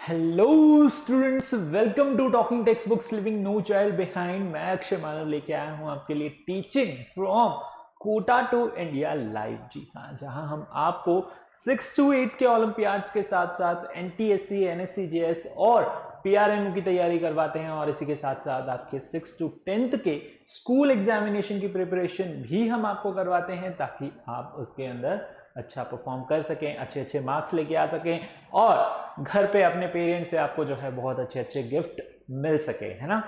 Hello students, welcome to talking text books living no child behind. मैं अक्षय मानव लेके आया हूं आपके लिए teaching from Kota to India live. जी हाँ, जहां हम आपको 6 to 8 के ओलंपियाड्स के साथ साथ एनटीएससी, एनएससी, जेएस और पीआरएमओ की तैयारी करवाते हैं और इसी के साथ साथ आपके 6 to 10th के स्कूल एग्जामिनेशन की प्रिपरेशन भी हम आपको करवाते हैं ताकि आप उसके अंदर अच्छा परफॉर्म कर सकें, अच्छे अच्छे मार्क्स लेके आ सकें और घर पे अपने पेरेंट्स से आपको जो है बहुत अच्छे अच्छे गिफ्ट मिल सके, है ना।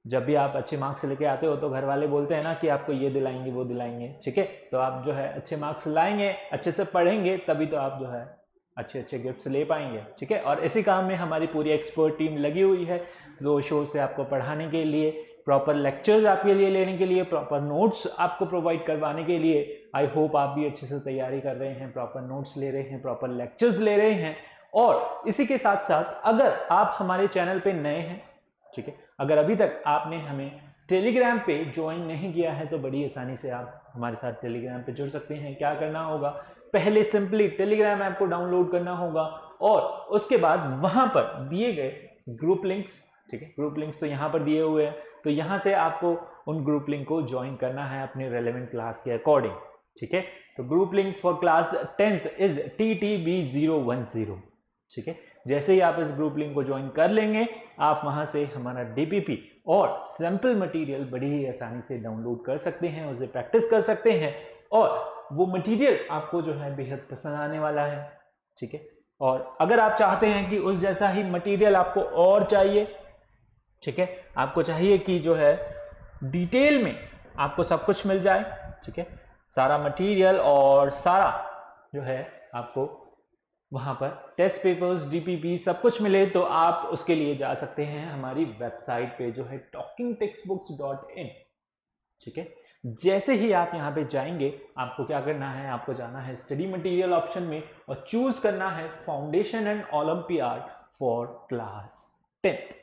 जब भी आप अच्छे मार्क्स लेके आते हो तो घर वाले बोलते हैं ना कि आपको ये दिलाएंगे वो दिलाएंगे, ठीक है। तो आप जो है अच्छे मार्क्स लाएंगे, अच्छे से पढ़ेंगे, तभी तो आप जो है अच्छे अच्छे गिफ्ट्स ले पाएंगे, ठीक है। और इसी काम में हमारी पूरी एक्सपर्ट टीम लगी हुई है जोर शोर से आपको पढ़ाने के लिए, प्रॉपर लेक्चर्स आपके लिए लेने के लिए, प्रॉपर नोट्स आपको प्रोवाइड करवाने के लिए। आई होप आप भी अच्छे से तैयारी कर रहे हैं, प्रॉपर नोट्स ले रहे हैं, प्रॉपर लेक्चर्स ले रहे हैं। और इसी के साथ साथ अगर आप हमारे चैनल पे नए हैं, ठीक है, अगर अभी तक आपने हमें टेलीग्राम पे ज्वाइन नहीं किया है तो बड़ी आसानी से आप हमारे साथ टेलीग्राम पे जुड़ सकते हैं। क्या करना होगा, पहले सिंपली टेलीग्राम ऐप को डाउनलोड करना होगा और उसके बाद वहां पर दिए गए ग्रुप लिंक्स, ठीक है, ग्रुप लिंक्स तो यहाँ पर दिए हुए हैं, तो यहाँ से आपको उन ग्रुप लिंक को ज्वाइन करना है अपने रेलेवेंट क्लास के अकॉर्डिंग, ठीक है। तो group link for class 10th is TTB010, ठीक है। जैसे ही आप इस ग्रुप लिंक को ज्वाइन कर लेंगे, आप वहां से हमारा डीपीपी और सैंपल मटेरियल बड़ी ही आसानी से डाउनलोड कर सकते हैं, उसे प्रैक्टिस कर सकते हैं और वो मटेरियल आपको जो है बेहद पसंद आने वाला है, ठीक है। और अगर आप चाहते हैं कि उस जैसा ही मटेरियल आपको और चाहिए, ठीक है, आपको चाहिए कि जो है डिटेल में आपको सब कुछ मिल जाए, ठीक है, सारा मटेरियल और सारा जो है आपको वहां पर टेस्ट पेपर्स, डीपीपी सब कुछ मिले, तो आप उसके लिए जा सकते हैं हमारी वेबसाइट पे जो है talkingtextbooks.in, ठीक है। जैसे ही आप यहाँ पे जाएंगे, आपको क्या करना है, आपको जाना है स्टडी मटेरियल ऑप्शन में और चूज करना है foundation and olympiad for class 10th,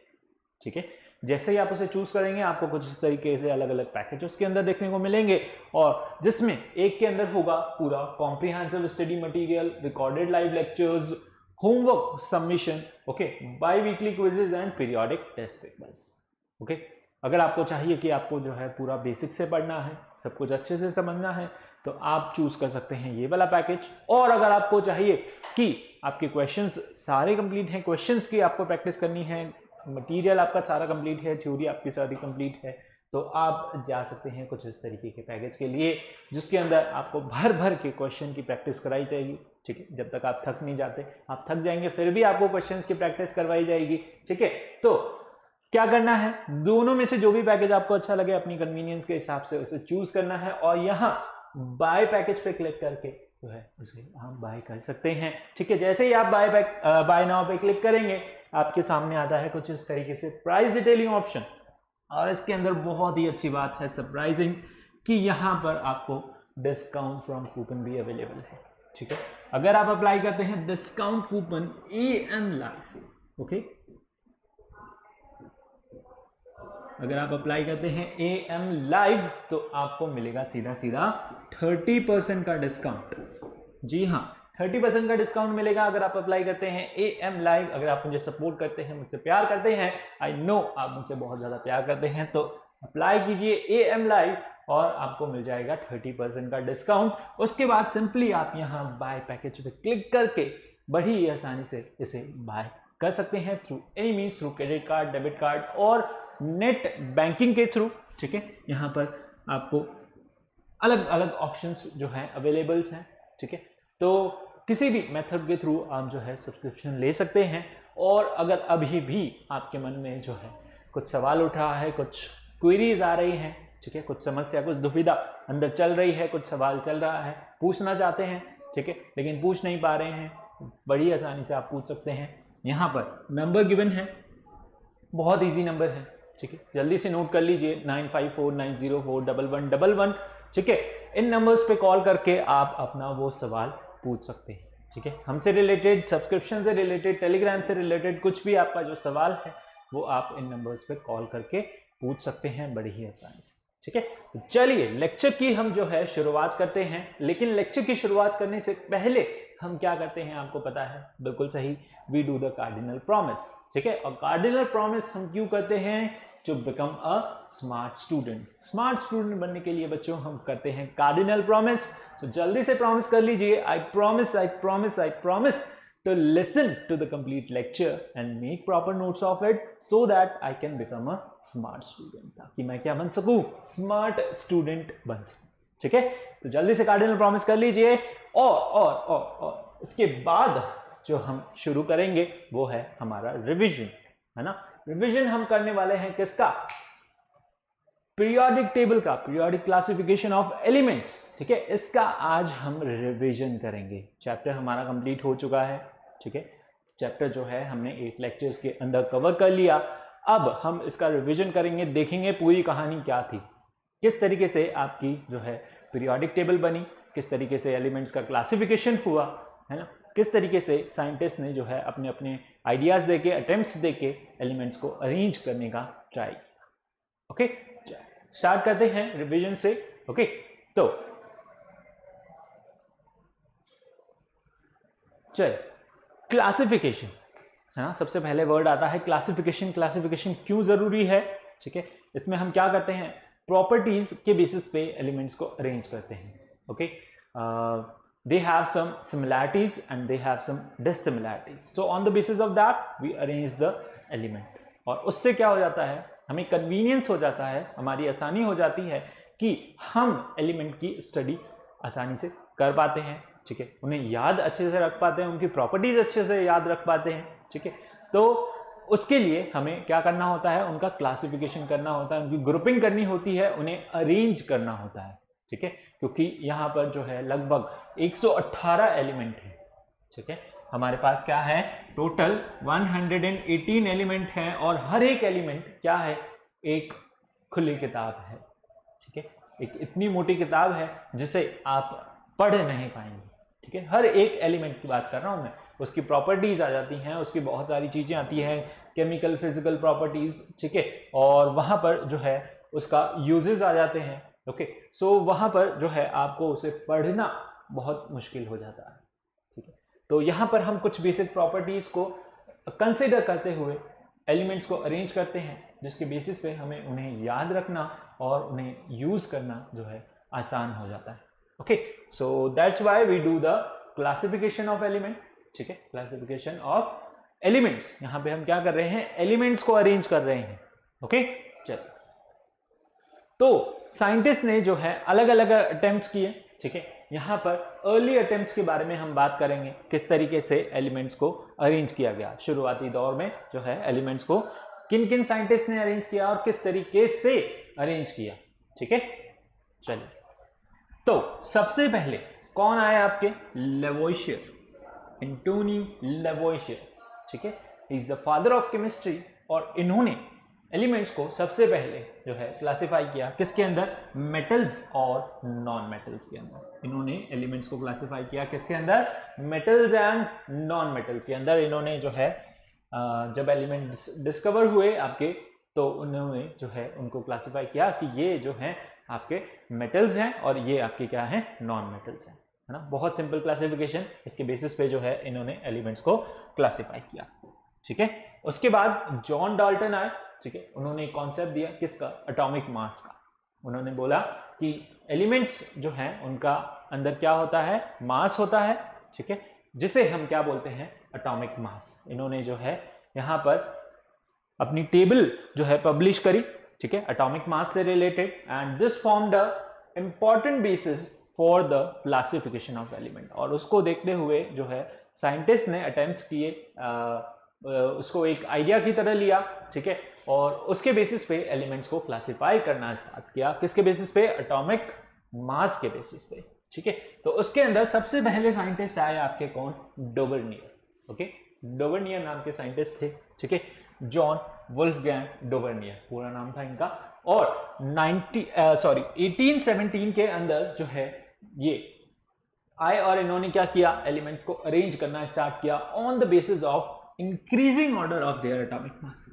ठीक है। जैसे ही आप उसे चूज करेंगे, आपको कुछ इस तरीके से अलग अलग पैकेज उसके अंदर देखने को मिलेंगे और जिसमें एक के अंदर होगा पूरा comprehensive study material, recorded live lectures, homework submission, okay, biweekly quizzes and periodic test papers, okay. अगर आपको चाहिए कि आपको जो है पूरा बेसिक से पढ़ना है, सब कुछ अच्छे से समझना है, तो आप चूज कर सकते हैं ये वाला पैकेज। और अगर आपको चाहिए कि आपके क्वेश्चंस सारे कंप्लीट हैं, क्वेश्चंस की आपको प्रैक्टिस करनी है, मटेरियल आपका सारा कंप्लीट है, थ्योरी आपकी सारी कंप्लीट है, तो आप जा सकते हैं कुछ इस तरीके के पैकेज के लिए जिसके अंदर आपको भर भर के क्वेश्चन की प्रैक्टिस कराई जाएगी, ठीक है। जब तक आप थक नहीं जाते, आप थक जाएंगे फिर भी आपको क्वेश्चंस की प्रैक्टिस करवाई जाएगी, ठीक है। तो क्या करना है, दोनों में से जो भी पैकेज आपको अच्छा लगे अपनी कन्वीनियंस के हिसाब से उसे चूज करना है और यहाँ बाय पैकेज पे क्लिक करके जो है उसे हम बाय कर सकते हैं, ठीक है। जैसे ही आप बाय नाउ पे क्लिक करेंगे, आपके सामने आता है कुछ इस तरीके से प्राइस डिटेलिंग ऑप्शन। और इसके अंदर बहुत ही अच्छी बात है, सरप्राइजिंग, कि यहाँ पर आपको डिस्काउंट फ्रॉम कूपन भी अवेलेबल है, ठीक है। अगर आप अप्लाई करते हैं discount coupon AM live, okay, अगर आप अप्लाई करते हैं AM लाइव तो आपको मिलेगा सीधा सीधा 30% का डिस्काउंट। जी हाँ, 30% का डिस्काउंट मिलेगा अगर आप अप्लाई करते हैं AM लाइव। अगर आप मुझे सपोर्ट करते हैं, मुझसे प्यार करते हैं, आई नो आप मुझसे बहुत ज्यादा प्यार करते हैं, तो अप्लाई कीजिए AM लाइव और आपको मिल जाएगा 30% का डिस्काउंट। उसके बाद सिंपली आप यहाँ बाय पैकेज पे क्लिक करके बड़ी आसानी से इसे बाय कर सकते हैं through any means, through credit card, debit card और नेट बैंकिंग के थ्रू, ठीक है। यहाँ पर आपको अलग अलग ऑप्शंस जो हैं अवेलेबल्स हैं, ठीक है। तो किसी भी मेथड के थ्रू आप जो है सब्सक्रिप्शन ले सकते हैं। और अगर अभी भी आपके मन में जो है कुछ सवाल उठ रहा है, कुछ क्वेरीज आ रही हैं, ठीक है, कुछ समस्या, कुछ दुविधा अंदर चल रही है, कुछ सवाल चल रहा है, पूछना चाहते हैं, ठीक है, लेकिन पूछ नहीं पा रहे हैं, बड़ी आसानी से आप पूछ सकते हैं। यहाँ पर नंबर गिवन है, बहुत इजी नंबर है, ठीक है, जल्दी से नोट कर लीजिए 9549041111, ठीक है। इन नंबर्स पे कॉल करके आप अपना वो सवाल पूछ सकते हैं, ठीक है। हमसे रिलेटेड, सब्सक्रिप्शन से रिलेटेड, टेलीग्राम से रिलेटेड कुछ भी आपका जो सवाल है वो आप इन नंबर्स पे कॉल करके पूछ सकते हैं बड़ी ही आसानी से, ठीक है। तो चलिए लेक्चर की हम जो है शुरुआत करते हैं, लेकिन लेक्चर की शुरुआत करने से पहले हम क्या करते हैं आपको पता है, बिल्कुल सही, we do the cardinal promise. ठीक है, और कार्डिनल प्रॉमिस हम क्यों करते हैं? To become a smart student. Smart student बनने के लिए बच्चों हम करते हैं कार्डिनल प्रॉमिस। तो जल्दी से प्रॉमिस कर लीजिए, I promise I promise I promise to listen to the complete lecture and make proper notes of it so that I can become a smart student, ताकि मैं क्या बन सकूं? स्मार्ट स्टूडेंट बन सकूं। ठीक है, तो जल्दी से कार्डिनल प्रॉमिस कर लीजिए। और इसके बाद जो हम शुरू करेंगे वो है हमारा रिवीजन, है ना। रिवीजन हम करने वाले हैं किसका? पीरियोडिक टेबल का, पीरियोडिक क्लासिफिकेशन ऑफ एलिमेंट्स। ठीक है, इसका आज हम रिवीजन करेंगे। चैप्टर हमारा कंप्लीट हो चुका है। ठीक है, चैप्टर जो है हमने 8 लेक्चर्स के अंदर कवर कर लिया। अब हम इसका रिवीजन करेंगे, देखेंगे पूरी कहानी क्या थी, किस तरीके से आपकी जो है पीरियोडिक टेबल बनी, किस तरीके से एलिमेंट्स का क्लासिफिकेशन हुआ, है ना, किस तरीके से साइंटिस्ट ने जो है अपने अपने आइडियाज देके, अटेम्प्ट्स देके एलिमेंट्स को अरेंज करने का ट्राई किया। ओके, स्टार्ट करते हैं रिवीजन से। ओके, तो चल क्लासिफिकेशन, है ना, सबसे पहले वर्ड आता है क्लासिफिकेशन। क्लासिफिकेशन क्यों जरूरी है? ठीक है, इसमें हम क्या करते हैं? प्रॉपर्टीज के बेसिस पे एलिमेंट्स को अरेंज करते हैं। Okay, they have some similarities and they have some dissimilarities, so on the basis of that we arrange the element। और उससे क्या हो जाता है, हमें कन्वीनियंस हो जाता है, हमारी आसानी हो जाती है कि हम एलिमेंट की स्टडी आसानी से कर पाते हैं। ठीक है, उन्हें याद अच्छे से रख पाते हैं, उनकी प्रॉपर्टीज अच्छे से याद रख पाते हैं। ठीक है, तो उसके लिए हमें क्या करना होता है? उनका क्लासिफिकेशन करना होता है, उनकी ग्रुपिंग करनी होती है, उन्हें अरेंज करना होता है। ठीक है, क्योंकि यहाँ पर जो है लगभग 118 एलिमेंट है। ठीक है, हमारे पास क्या है? टोटल 118 एलिमेंट हैं और हर एक एलिमेंट क्या है? एक खुली किताब है। ठीक है, एक इतनी मोटी किताब है जिसे आप पढ़ नहीं पाएंगे। ठीक है, हर एक एलिमेंट की बात कर रहा हूं मैं, उसकी प्रॉपर्टीज आ जाती हैं, उसकी बहुत सारी चीजें आती हैं, केमिकल फिजिकल प्रॉपर्टीज। ठीक है, और वहां पर जो है उसका यूजेस आ जाते हैं। ओके, सो वहां पर जो है आपको उसे पढ़ना बहुत मुश्किल हो जाता है। ठीक है, तो यहां पर हम कुछ बेसिक प्रॉपर्टीज को कंसिडर करते हुए एलिमेंट्स को अरेंज करते हैं, जिसके बेसिस पे हमें उन्हें याद रखना और उन्हें यूज करना जो है आसान हो जाता है। Okay, so that's why we do the classification of element. ठीक है, क्लासिफिकेशन ऑफ एलिमेंट्स, यहां पे हम क्या कर रहे हैं? एलिमेंट्स को अरेंज कर रहे हैं। ओके, चलो, तो साइंटिस्ट ने जो है अलग अलग अटेम्प्ट्स किए। ठीक है, यहां पर अर्ली अटेम्प्ट्स के बारे में हम बात करेंगे, किस तरीके से एलिमेंट्स को अरेंज किया गया। शुरुआती दौर में जो है एलिमेंट्स को किन किन साइंटिस्ट ने अरेंज किया और किस तरीके से अरेंज किया। ठीक है, चलिए, तो सबसे पहले कौन आए आपके? लेवोइशियर, एंटोनी लेवोइशियर। ठीक है, is the father of chemistry, और इन्होंने एलिमेंट्स को सबसे पहले जो है क्लासिफाई किया किसके अंदर? मेटल्स और नॉन मेटल्स के अंदर। इन्होंने एलिमेंट्स को क्लासिफाई किया किसके अंदर? मेटल्स एंड नॉन मेटल्स के अंदर। इन्होंने जो है जब एलिमेंट डिस्कवर हुए आपके, तो उन्होंने जो है उनको क्लासिफाई किया कि ये जो हैं आपके मेटल्स हैं और ये आपके क्या हैं? नॉन मेटल्स हैं, है ना। बहुत सिंपल क्लासिफिकेशन, इसके बेसिस पे जो है इन्होंने एलिमेंट्स को क्लासिफाई किया। ठीक है, उसके बाद जॉन डाल्टन आए। ठीक है, उन्होंने एक कॉन्सेप्ट दिया किसका? एटॉमिक मास का। उन्होंने बोला कि एलिमेंट्स जो हैं उनका अंदर क्या होता है? मास होता है। ठीक है, जिसे हम क्या बोलते हैं? Atomic mass. इन्होंने जो है यहाँ पर अपनी टेबल जो है पब्लिश करी। ठीक है, एटॉमिक मास से related, and this formed a important basis for the classification of element. और उसको देखते हुए जो है साइंटिस्ट ने अटेम्प्ट्स किए, उसको एक आइडिया की तरह लिया। ठीक है, और उसके बेसिस पे एलिमेंट्स को क्लासिफाई करना स्टार्ट किया। किसके बेसिस पे? एटॉमिक मास के बेसिस पे। ठीक है, तो उसके अंदर सबसे पहले साइंटिस्ट आए आपके कौन? डोवर्नियर। ओके, डोवर्नियर नाम के साइंटिस्ट थे। ठीक है, जॉन वुल्फगैंग डोवर्नियर पूरा नाम था इनका। और 1817 के अंदर जो है ये आए और इन्होंने क्या किया? एलिमेंट्स को अरेंज करना स्टार्ट किया on the basis of increasing order of their atomic mass.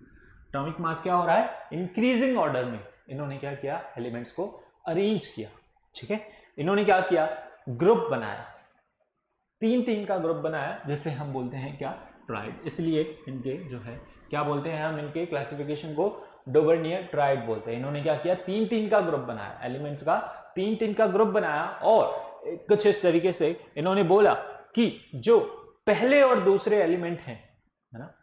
Atomic mass क्या हो रहा है? इंक्रीजिंग ऑर्डर में इन्होंने क्या किया? एलिमेंट्स को अरेंज किया। ठीक है, इन्होंने क्या किया? ग्रुप बनाया, तीन का ग्रुप बनाया, जिसे हम बोलते हैं क्या, ट्राइड। इसलिए इनके जो है क्या बोलते हैं हम, इनके क्लासिफिकेशन को डोबर्नियर ट्राइड बोलते हैं। इन्होंने क्या किया, तीन का ग्रुप बनाया, एलिमेंट्स का तीन का ग्रुप बनाया, और कुछ इस तरीके से इन्होंने बोला कि जो पहले और दूसरे एलिमेंट हैं, है ना,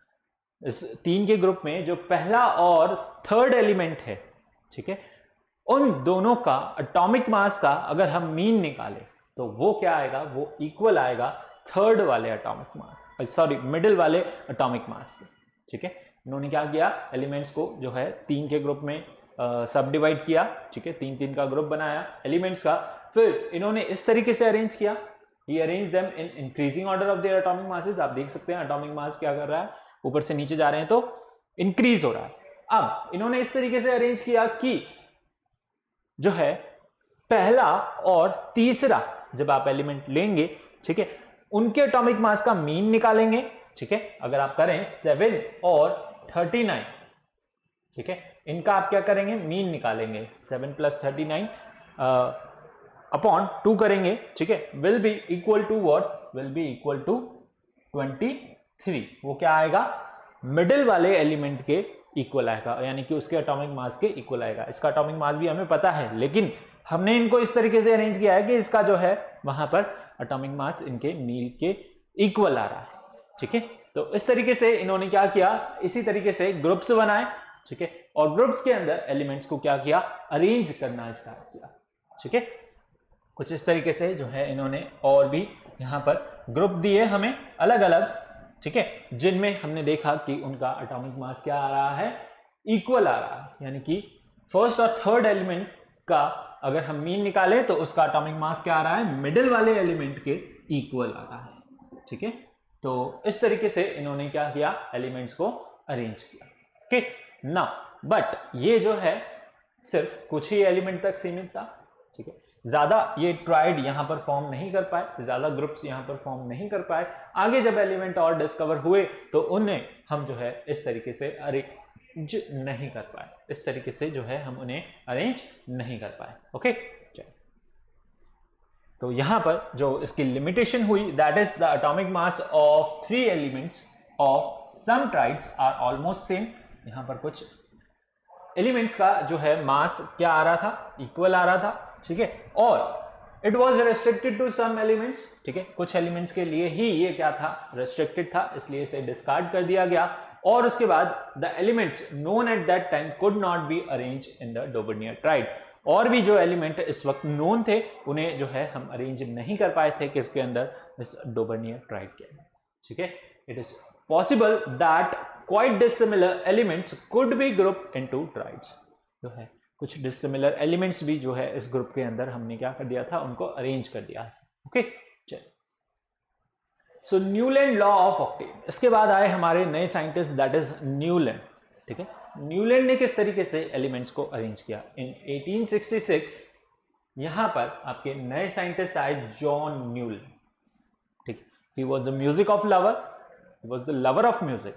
इस तीन के ग्रुप में जो पहला और थर्ड एलिमेंट है, ठीक है, उन दोनों का एटॉमिक मास का अगर हम मीन निकालें तो वो क्या आएगा, वो इक्वल आएगा थर्ड वाले एटॉमिक मास, सॉरी मिडिल वाले एटॉमिक मास के। ठीक है, इन्होंने क्या किया, एलिमेंट्स को जो है तीन के ग्रुप में सब डिवाइड किया। ठीक है, तीन का ग्रुप बनाया एलिमेंट्स का, फिर इन्होंने इस तरीके से अरेंज किया, he arrange them in increasing order of their atomic masses. आप देख सकते हैं एटॉमिक मास क्या कर रहा है, ऊपर से नीचे जा रहे हैं तो इंक्रीज हो रहा है। अब इन्होंने इस तरीके से अरेंज किया कि जो है पहला और तीसरा जब आप एलिमेंट लेंगे, ठीक है, उनके एटॉमिक मास का मीन निकालेंगे। ठीक है, अगर आप करें 7 और 39, ठीक है, इनका आप क्या करेंगे, मीन निकालेंगे, 7 + 39 अपॉन 2 करेंगे। ठीक है, will be equal to what, will be equal to 23। वो क्या आएगा, मिडिल वाले एलिमेंट के इक्वल आएगा, यानी कि उसके एटॉमिक मास के इक्वल आएगा। इसका एटॉमिक मास भी हमें पता है, लेकिन हमने इनको इस तरीके से अरेंज किया है कि इसका जो है वहां पर एटॉमिक मास इनके मील के इक्वल आ रहा है। ठीक है, तो इस तरीके से इन्होंने क्या किया, इसी तरीके से ग्रुप्स बनाए। ठीक है, और ग्रुप्स के अंदर एलिमेंट्स को क्या किया, अरेंज करना स्टार्ट किया। ठीक है, कुछ इस तरीके से जो है इन्होंने और भी यहां पर ग्रुप दिए हमें अलग अलग। ठीक है, जिनमें हमने देखा कि उनका एटॉमिक मास क्या आ रहा है, इक्वल आ रहा है, यानी कि फर्स्ट और थर्ड एलिमेंट का अगर हम मीन निकालें तो उसका एटॉमिक मास क्या आ रहा है, मिडिल वाले एलिमेंट के इक्वल आ रहा है। ठीक है, तो इस तरीके से इन्होंने क्या किया, एलिमेंट्स को अरेंज किया। ओके, ना बट ये जो है सिर्फ कुछ ही एलिमेंट तक सीमित था। ठीक है, ज्यादा ये ट्राइड यहां पर फॉर्म नहीं कर पाए, ज्यादा ग्रुप्स यहां पर फॉर्म नहीं कर पाए। आगे जब एलिमेंट और डिस्कवर हुए तो उन्हें हम जो है इस तरीके से अरेंज नहीं कर पाए, इस तरीके से जो है हम उन्हें अरेंज नहीं कर पाए। ओके, तो यहां पर जो इसकी लिमिटेशन हुई, that is the atomic mass of 3 elements of some triads are almost same. यहां पर कुछ एलिमेंट्स का जो है मास क्या आ रहा था, इक्वल आ रहा था। ठीक है, और it was restricted to some elements. ठीक है, कुछ एलिमेंट्स के लिए ही ये क्या था, रेस्ट्रिक्टेड था, इसलिए इसे डिस्कार्ड कर दिया गया। और उसके बाद the elements known at that time could not be arrange in the Dobereiner triad. और भी जो एलिमेंट इस वक्त नोन थे उन्हें जो है हम अरेंज नहीं कर पाए थे किसके अंदर, इस डोबर्नियर ट्राइड के अंदर। ठीक है, it is possible that quite dissimilar elements could be group into triads. जो है कुछ डिसिमिलर एलिमेंट्स भी जो है इस ग्रुप के अंदर हमने क्या कर दिया था, उनको अरेंज कर दिया। ओके, चलिए, सो न्यूलैंड लॉ ऑफ ऑक्टेव। इसके बाद आए हमारे नए साइंटिस्ट, दैट इज न्यूलैंड। ठीक है, न्यूलैंड ने किस तरीके से एलिमेंट्स को अरेंज किया, इन 1866 यहां पर आपके नए साइंटिस्ट आए, जॉन न्यूलैंड। ठीक, he was the music of lover, he was the lover of music.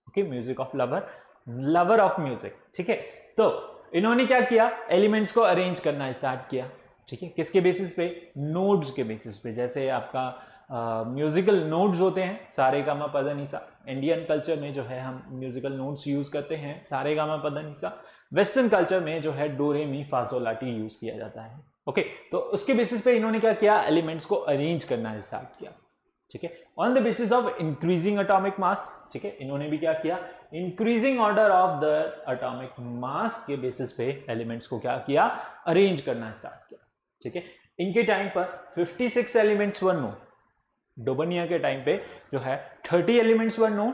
Okay, music of lover, lover of music. ठीक है, तो इन्होंने क्या किया, एलिमेंट्स को अरेंज करना स्टार्ट किया। ठीक है, किसके बेसिस पे, नोड्स के बेसिस पे। जैसे आपका म्यूजिकल नोड्स होते हैं, सारे गामा पद निसा। इंडियन कल्चर में जो है हम म्यूजिकल नोड्स यूज करते हैं, सारे गामा पद निसा। वेस्टर्न कल्चर में जो है डो रे मी फा सोल ला टी यूज किया जाता है। ओके, तो उसके बेसिस पे इन्होंने क्या किया, एलिमेंट्स को अरेंज करना स्टार्ट किया। ठीक है, on the basis of increasing atomic mass. ठीक है, इन्होंने भी क्या किया, increasing order of the atomic मास के बेसिस पे एलिमेंट्स को क्या किया, अरेंज करना स्टार्ट किया। ठीक है, इनके टाइम पर 56 एलिमेंट्स वर नोन, डोबर्नियर के टाइम पे जो है 30 एलिमेंट्स वर नोन।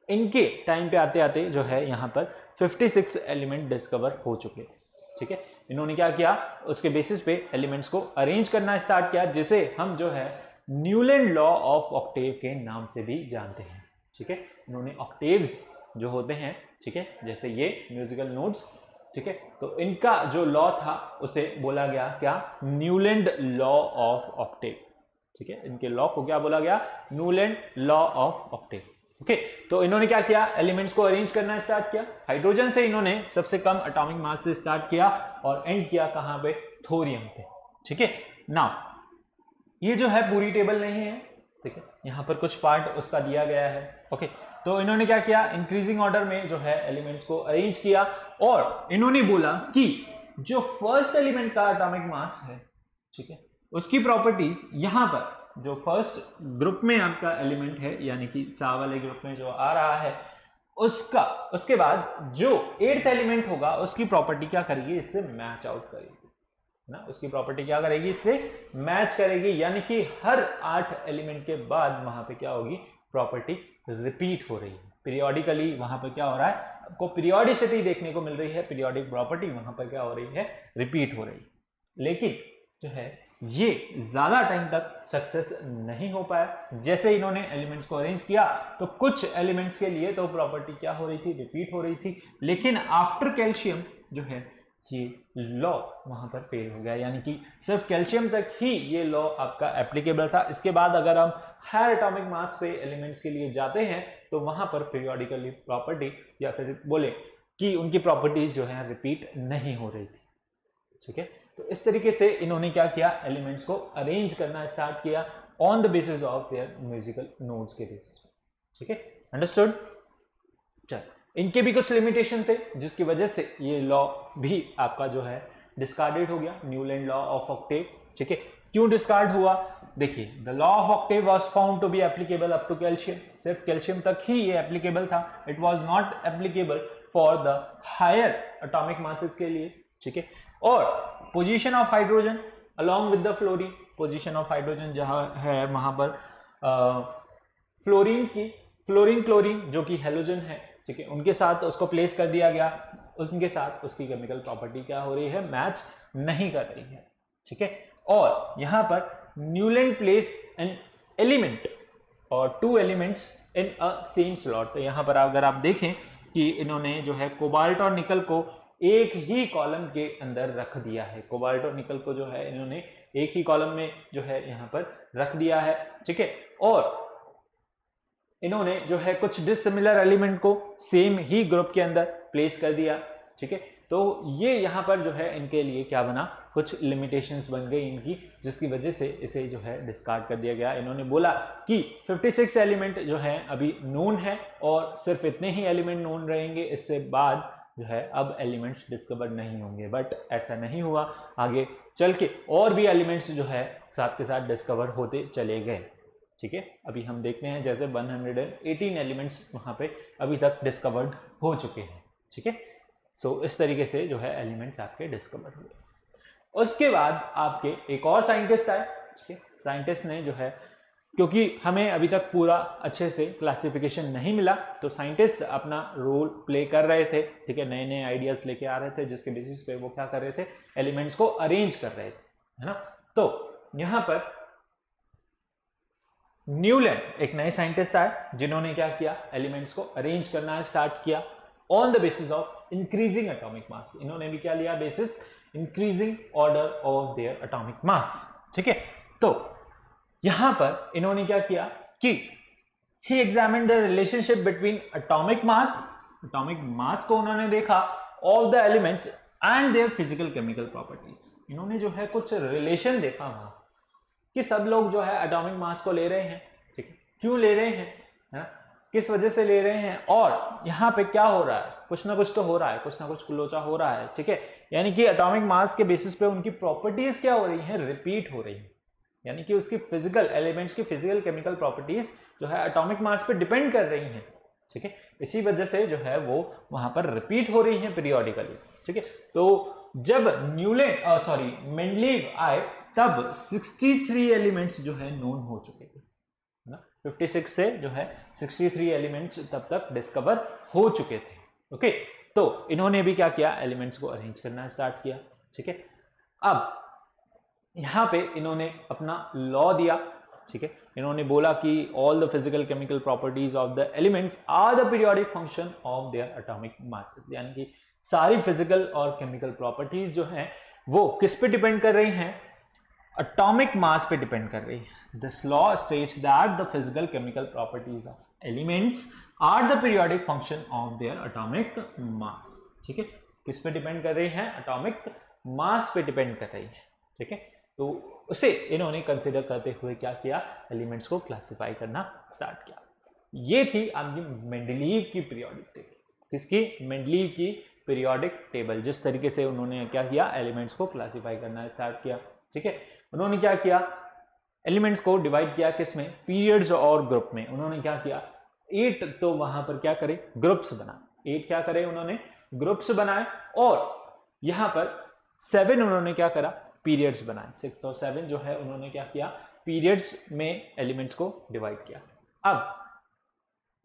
इनके टाइम पे आते आते जो है यहाँ पर 56 एलिमेंट डिस्कवर हो चुके। ठीक है, इन्होंने क्या किया, उसके बेसिस पे एलिमेंट्स को अरेंज करना स्टार्ट किया, जिसे हम जो है न्यूलैंड लॉ ऑफ ऑक्टेव के नाम से भी जानते हैं। ठीक है, इन्होंने ऑक्टेव्स जो होते हैं, ठीक है, जैसे ये म्यूजिकल नोट्स, ठीक है, तो इनका जो लॉ था उसे बोला गया क्या, न्यूलैंड लॉ ऑफ ऑक्टेव। ठीक है, इनके लॉ को क्या बोला गया, Newland law of octave. Okay, तो इन्होंने क्या किया, एलिमेंट्स को अरेंज करना स्टार्ट किया। हाइड्रोजन से इन्होंने सबसे कम एटॉमिक मास से स्टार्ट किया और एंड किया कहां पे, थोरियम पे। ठीक है, नाउ ये जो है पूरी टेबल नहीं है, ठीक है, यहाँ पर कुछ पार्ट उसका दिया गया है। ओके, तो इन्होंने क्या किया, इंक्रीजिंग ऑर्डर में जो है एलिमेंट्स को अरेंज किया और इन्होंने बोला कि जो फर्स्ट एलिमेंट का एटॉमिक मास है, ठीक है, उसकी प्रॉपर्टीज यहां पर जो फर्स्ट ग्रुप में आपका एलिमेंट है यानी कि सा वाले ग्रुप में जो आ रहा है उसका, उसके बाद जो 8th एलिमेंट होगा उसकी प्रॉपर्टी क्या करेगी, इससे मैच आउट करेगी ना, उसकी प्रॉपर्टी क्या करेगी, इससे मैच करेगी, यानी कि हर 8 एलिमेंट के बाद वहां पे क्या होगी, प्रॉपर्टी रिपीट हो रही है, पीरियोडिकली वहां पर क्या हो रहा है, आपको पीरियोडिसिटी देखने को मिल रही है, पीरियोडिक प्रॉपर्टी वहां पर क्या हो रही है, रिपीट हो रही है। लेकिन जो है ये ज्यादा टाइम तक सक्सेस नहीं हो पाया। जैसे इन्होंने एलिमेंट्स को अरेंज किया तो कुछ एलिमेंट्स के लिए तो प्रॉपर्टी क्या हो रही थी, रिपीट हो रही थी, लेकिन आफ्टर कैल्शियम जो है ये लॉ वहां पर फेल हो गया, यानी कि सिर्फ कैल्शियम तक ही ये लॉ आपका एप्लीकेबल था। इसके बाद अगर हम हायर एटॉमिक मास पे एलिमेंट्स के लिए जाते हैं तो वहां पर पीरियोडिकली प्रॉपर्टी या फिर बोले कि उनकी प्रॉपर्टीज जो है रिपीट नहीं हो रही थी। ठीक है, तो इस तरीके से इन्होंने क्या किया, एलिमेंट्स को अरेंज करना स्टार्ट किया on the basis of their musical notes के बेसिस। ठीक है, अंडरस्टूड। चल, इनके भी कुछ लिमिटेशन थे जिसकी वजह से ये लॉ भी आपका जो है डिस्कार्डेड हो गया, न्यूलैंड लॉ ऑफ ऑक्टेव। ठीक है, क्यों डिस्कार्ड हुआ, देखिए, the law of octave was found to be applicable up to calcium, सिर्फ कैल्शियम तक ही ये एप्लीकेबल था, it was not applicable for the higher atomic masses के लिए। ठीक है, और position of hydrogen along with the fluorine, position of hydrogen जहां है वहां पर फ्लोरीन क्लोरीन जो कि हेलोजन है, ठीक है, उनके साथ उसको प्लेस कर दिया गया, उनके साथ उसकी केमिकल प्रॉपर्टी क्या हो रही है, मैच नहीं कर रही है। ठीक है, और यहां पर न्यूलैंड प्लेस एन एलिमेंट और 2 elements in a same slot. तो यहां पर अगर आप देखें कि इन्होंने जो है कोबाल्ट और निकल को एक ही कॉलम के अंदर रख दिया है, कोबाल्ट और निकल को जो है इन्होंने एक ही कॉलम में जो है यहां पर रख दिया है। ठीक है, और इन्होंने जो है कुछ डिसिमिलर एलिमेंट को सेम ही ग्रुप के अंदर प्लेस कर दिया। ठीक है, तो ये यहाँ पर जो है इनके लिए क्या बना, कुछ लिमिटेशंस बन गई इनकी, जिसकी वजह से इसे जो है डिस्कार्ड कर दिया गया। इन्होंने बोला कि 56 एलिमेंट जो है अभी नोन है और सिर्फ इतने ही एलिमेंट नोन रहेंगे, इससे बाद जो है अब एलिमेंट्स डिस्कवर नहीं होंगे, बट ऐसा नहीं हुआ, आगे चल के और भी एलिमेंट्स जो है साथ के साथ डिस्कवर होते चले गए। ठीक है, अभी हम देखते हैं जैसे 118 एलिमेंट्स वहां पे अभी तक डिस्कवर्ड हो चुके हैं। ठीक है, सो इस तरीके से जो है एलिमेंट्स आपके डिस्कवर हुए। उसके बाद आपके एक और साइंटिस्ट आए। ठीक है, साइंटिस्ट ने जो है, क्योंकि हमें अभी तक पूरा अच्छे से क्लासिफिकेशन नहीं मिला, तो साइंटिस्ट अपना रोल प्ले कर रहे थे। ठीक है, नए नए आइडियाज लेके आ रहे थे जिसके बेसिस पे वो क्या कर रहे थे, एलिमेंट्स को अरेंज कर रहे थे, है ना। तो यहां पर न्यूलैंड एक नए साइंटिस्ट आए जिन्होंने क्या किया, एलिमेंट्स को अरेंज करना स्टार्ट किया on the basis of increasing atomic mass. इन्होंने भी क्या लिया, basis increasing order of their atomic mass. ठीक है, तो यहां पर इन्होंने क्या किया कि he examined the relationship between atomic mass को उन्होंने देखा of the elements and their physical chemical properties. इन्होंने जो है कुछ रिलेशन देखा वहां कि सब लोग जो है एटॉमिक मास को ले रहे हैं। ठीक है, क्यों ले रहे हैं, है? किस वजह से ले रहे हैं, और यहाँ पे क्या हो रहा है, कुछ ना कुछ तो हो रहा है, कुछ ना कुछ लोचा हो रहा है। ठीक है, यानी कि एटॉमिक मास के बेसिस पे उनकी प्रॉपर्टीज क्या हो रही हैं, रिपीट हो रही है, यानी कि उसकी फिजिकल एलिमेंट्स की फिजिकल केमिकल प्रॉपर्टीज जो है एटॉमिक मास पे डिपेंड कर रही हैं। ठीक है, इसी वजह से जो है वो वहां पर रिपीट हो रही है पीरियोडिकली। ठीक है, तो जब मेंडलीव आए तब 63 एलिमेंट्स जो है नोन हो चुके थे, है ना। 56 से जो है 63 एलिमेंट्स तब तक डिस्कवर हो चुके थे। ओके, तो इन्होंने भी क्या किया, एलिमेंट्स को अरेंज करना स्टार्ट किया। ठीक है, अब यहां पे इन्होंने अपना लॉ दिया। ठीक है, इन्होंने बोला कि all the physical chemical properties of the elements are the periodic function of their atomic masses, यानी कि सारी फिजिकल और केमिकल प्रॉपर्टीज जो हैं वो किस पे डिपेंड कर रही हैं, एटॉमिक मास पे डिपेंड कर रही है। This law states that the physical chemical properties of elements are the periodic function of their atomic mass. ठीक है, किस पे डिपेंड कर रही है, एटॉमिक मास पे डिपेंड कर रही है। ठीक है, तो उसे इन्होंने कंसिडर करते हुए क्या किया, एलिमेंट्स को क्लासिफाई करना स्टार्ट किया। ये थी आपकी मेंडलीव की पीरियोडिक टेबल। किसकी? मेंडलीव की पीरियोडिक टेबल। जिस तरीके से उन्होंने क्या किया, एलिमेंट्स को क्लासिफाई करना स्टार्ट किया। ठीक है, उन्होंने क्या किया, एलिमेंट्स को डिवाइड किया किसमें, पीरियड्स और ग्रुप में। उन्होंने क्या किया, 8 तो वहां पर क्या करे, ग्रुप्स बनाए। 8 क्या करे उन्होंने, ग्रुप्स बनाए, और यहां पर 7 उन्होंने क्या करा, पीरियड्स बनाए। 6 और 7 जो है उन्होंने क्या किया, पीरियड्स में एलिमेंट्स को डिवाइड किया। अब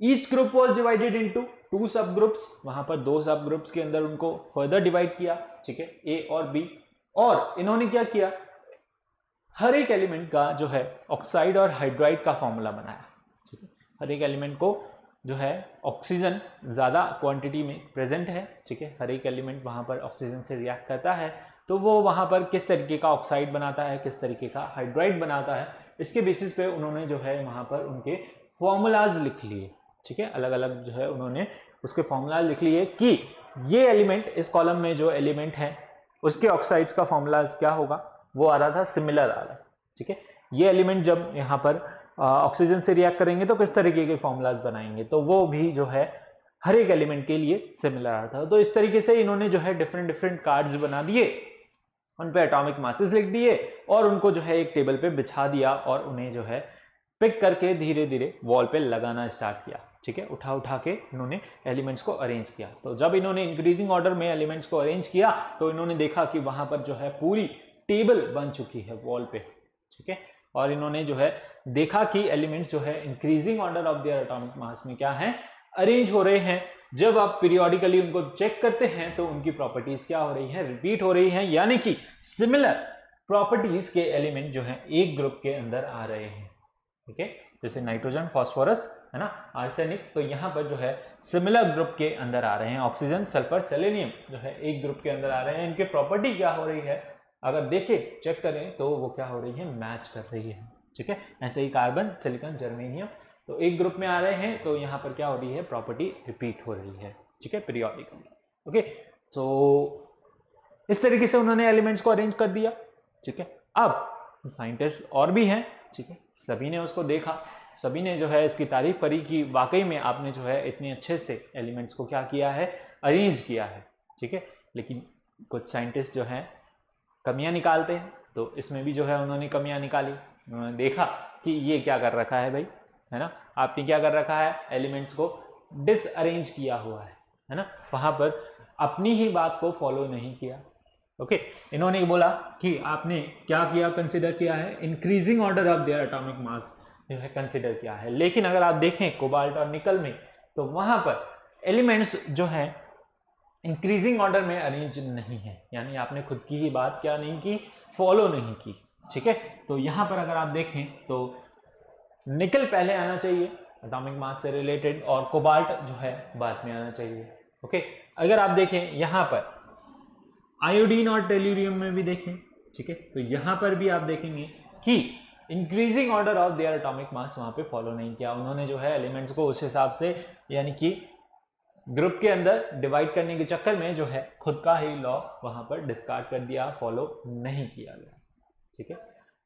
each group was divided into 2 सब ग्रुप्स, वहां पर 2 सब ग्रुप्स के अंदर उनको फर्दर डिवाइड किया। ठीक है, ए और बी। और इन्होंने क्या किया, हर एक एलिमेंट का जो है ऑक्साइड और हाइड्राइड का फॉर्मूला बनाया। ठीक है, हर एक एलिमेंट को जो है ऑक्सीजन ज्यादा क्वांटिटी में प्रेजेंट है। ठीक है, हर एक एलिमेंट वहां पर ऑक्सीजन से रिएक्ट करता है, तो वो वहां पर किस तरीके का ऑक्साइड बनाता है, किस तरीके का हाइड्राइड बनाता है, इसके बेसिस पे उन्होंने जो है वहां पर उनके फॉर्मूलाज लिख लिए। ठीक है, अलग अलग जो है उन्होंने उसके फॉर्मूलाज लिख लिए कि ये एलिमेंट, इस कॉलम में जो एलिमेंट है उसके ऑक्साइड्स का फॉर्मूलाज क्या होगा, वो आ रहा था सिमिलर आ रहा है। ठीक है, ये एलिमेंट जब यहाँ पर ऑक्सीजन से रिएक्ट करेंगे तो किस तरीके के फॉर्मूलाज बनाएंगे, तो वो भी जो है हर एक एलिमेंट के लिए सिमिलर आ रहा था। तो इस तरीके से इन्होंने जो है डिफरेंट डिफरेंट कार्ड्स बना दिए, उन पे एटॉमिक मासेस लिख दिए और उनको जो है एक टेबल पे बिछा दिया और उन्हें जो है पिक करके धीरे धीरे वॉल पे लगाना स्टार्ट किया। ठीक है, उठा उठा के इन्होंने एलिमेंट्स को अरेंज किया। तो जब इन्होंने इंक्रीजिंग ऑर्डर में एलिमेंट्स को अरेंज किया तो इन्होंने देखा कि वहां पर जो है पूरी टेबल बन चुकी है वॉल पे। ठीक है, और इन्होंने जो है देखा कि एलिमेंट्स जो है increasing order of their atomic मास में क्या है, अरेंज हो रहे हैं। जब आप पीरियोडिकली उनको चेक करते हैं तो उनकी प्रॉपर्टीज क्या हो रही है, रिपीट हो रही है, यानी कि सिमिलर प्रॉपर्टीज के एलिमेंट जो है एक ग्रुप के अंदर आ रहे हैं। ठीक है, जैसे नाइट्रोजन, फास्फोरस है ना, आर्सेनिक, तो यहाँ पर जो है सिमिलर ग्रुप के अंदर आ रहे हैं। ऑक्सीजन, सल्फर, सेलेनियम जो है एक ग्रुप के अंदर आ रहे हैं। इनके प्रॉपर्टी क्या हो रही है, अगर देखें चेक करें तो वो क्या हो रही है, मैच कर रही है। ठीक है, ऐसे ही कार्बन, सिलिकॉन, जर्मेनियम तो एक ग्रुप में आ रहे हैं, तो यहाँ पर क्या हो रही है, प्रॉपर्टी रिपीट हो रही है। ठीक है, पीरियोडिकली। ओके, तो इस तरीके से उन्होंने एलिमेंट्स को अरेंज कर दिया। ठीक है, अब साइंटिस्ट और भी हैं। ठीक है, सभी ने उसको देखा, सभी ने जो है इसकी तारीफ करी कि वाकई में आपने जो है इतने अच्छे से एलिमेंट्स को क्या किया है, अरेंज किया है। ठीक है, लेकिन कुछ साइंटिस्ट जो हैं कमियां निकालते हैं, तो इसमें भी जो है उन्होंने कमियां निकाली। उन्होंने देखा कि ये क्या कर रखा है भाई, है ना, आपने क्या कर रखा है, एलिमेंट्स को डिसअरेंज किया हुआ है ना, वहां पर अपनी ही बात को फॉलो नहीं किया। ओके, इन्होंने बोला कि आपने क्या किया, कंसिडर किया है, increasing order of their atomic मास जो है कंसिडर किया है। लेकिन अगर आप देखें कोबाल्ट और निकल में, तो वहां पर एलिमेंट्स जो है इंक्रीजिंग ऑर्डर में अरेंज नहीं है, यानी आपने खुद की ही बात क्या नहीं की, फॉलो नहीं की। ठीक है, तो यहां पर अगर आप देखें तो निकल पहले आना चाहिए एटॉमिक मास से रिलेटेड, और कोबाल्ट जो है बाद में आना चाहिए। ओके, अगर आप देखें यहां पर आयोडीन और टेल्यूरियम में भी देखें, ठीक है, तो यहां पर भी आप देखेंगे कि increasing order of their atomic मास वहां पे फॉलो नहीं किया। उन्होंने जो है एलिमेंट्स को उस हिसाब से, यानी कि ग्रुप के अंदर डिवाइड करने के चक्कर में जो है खुद का ही लॉ वहां पर डिस्कार्ड कर दिया, फॉलो नहीं किया गया। ठीक है,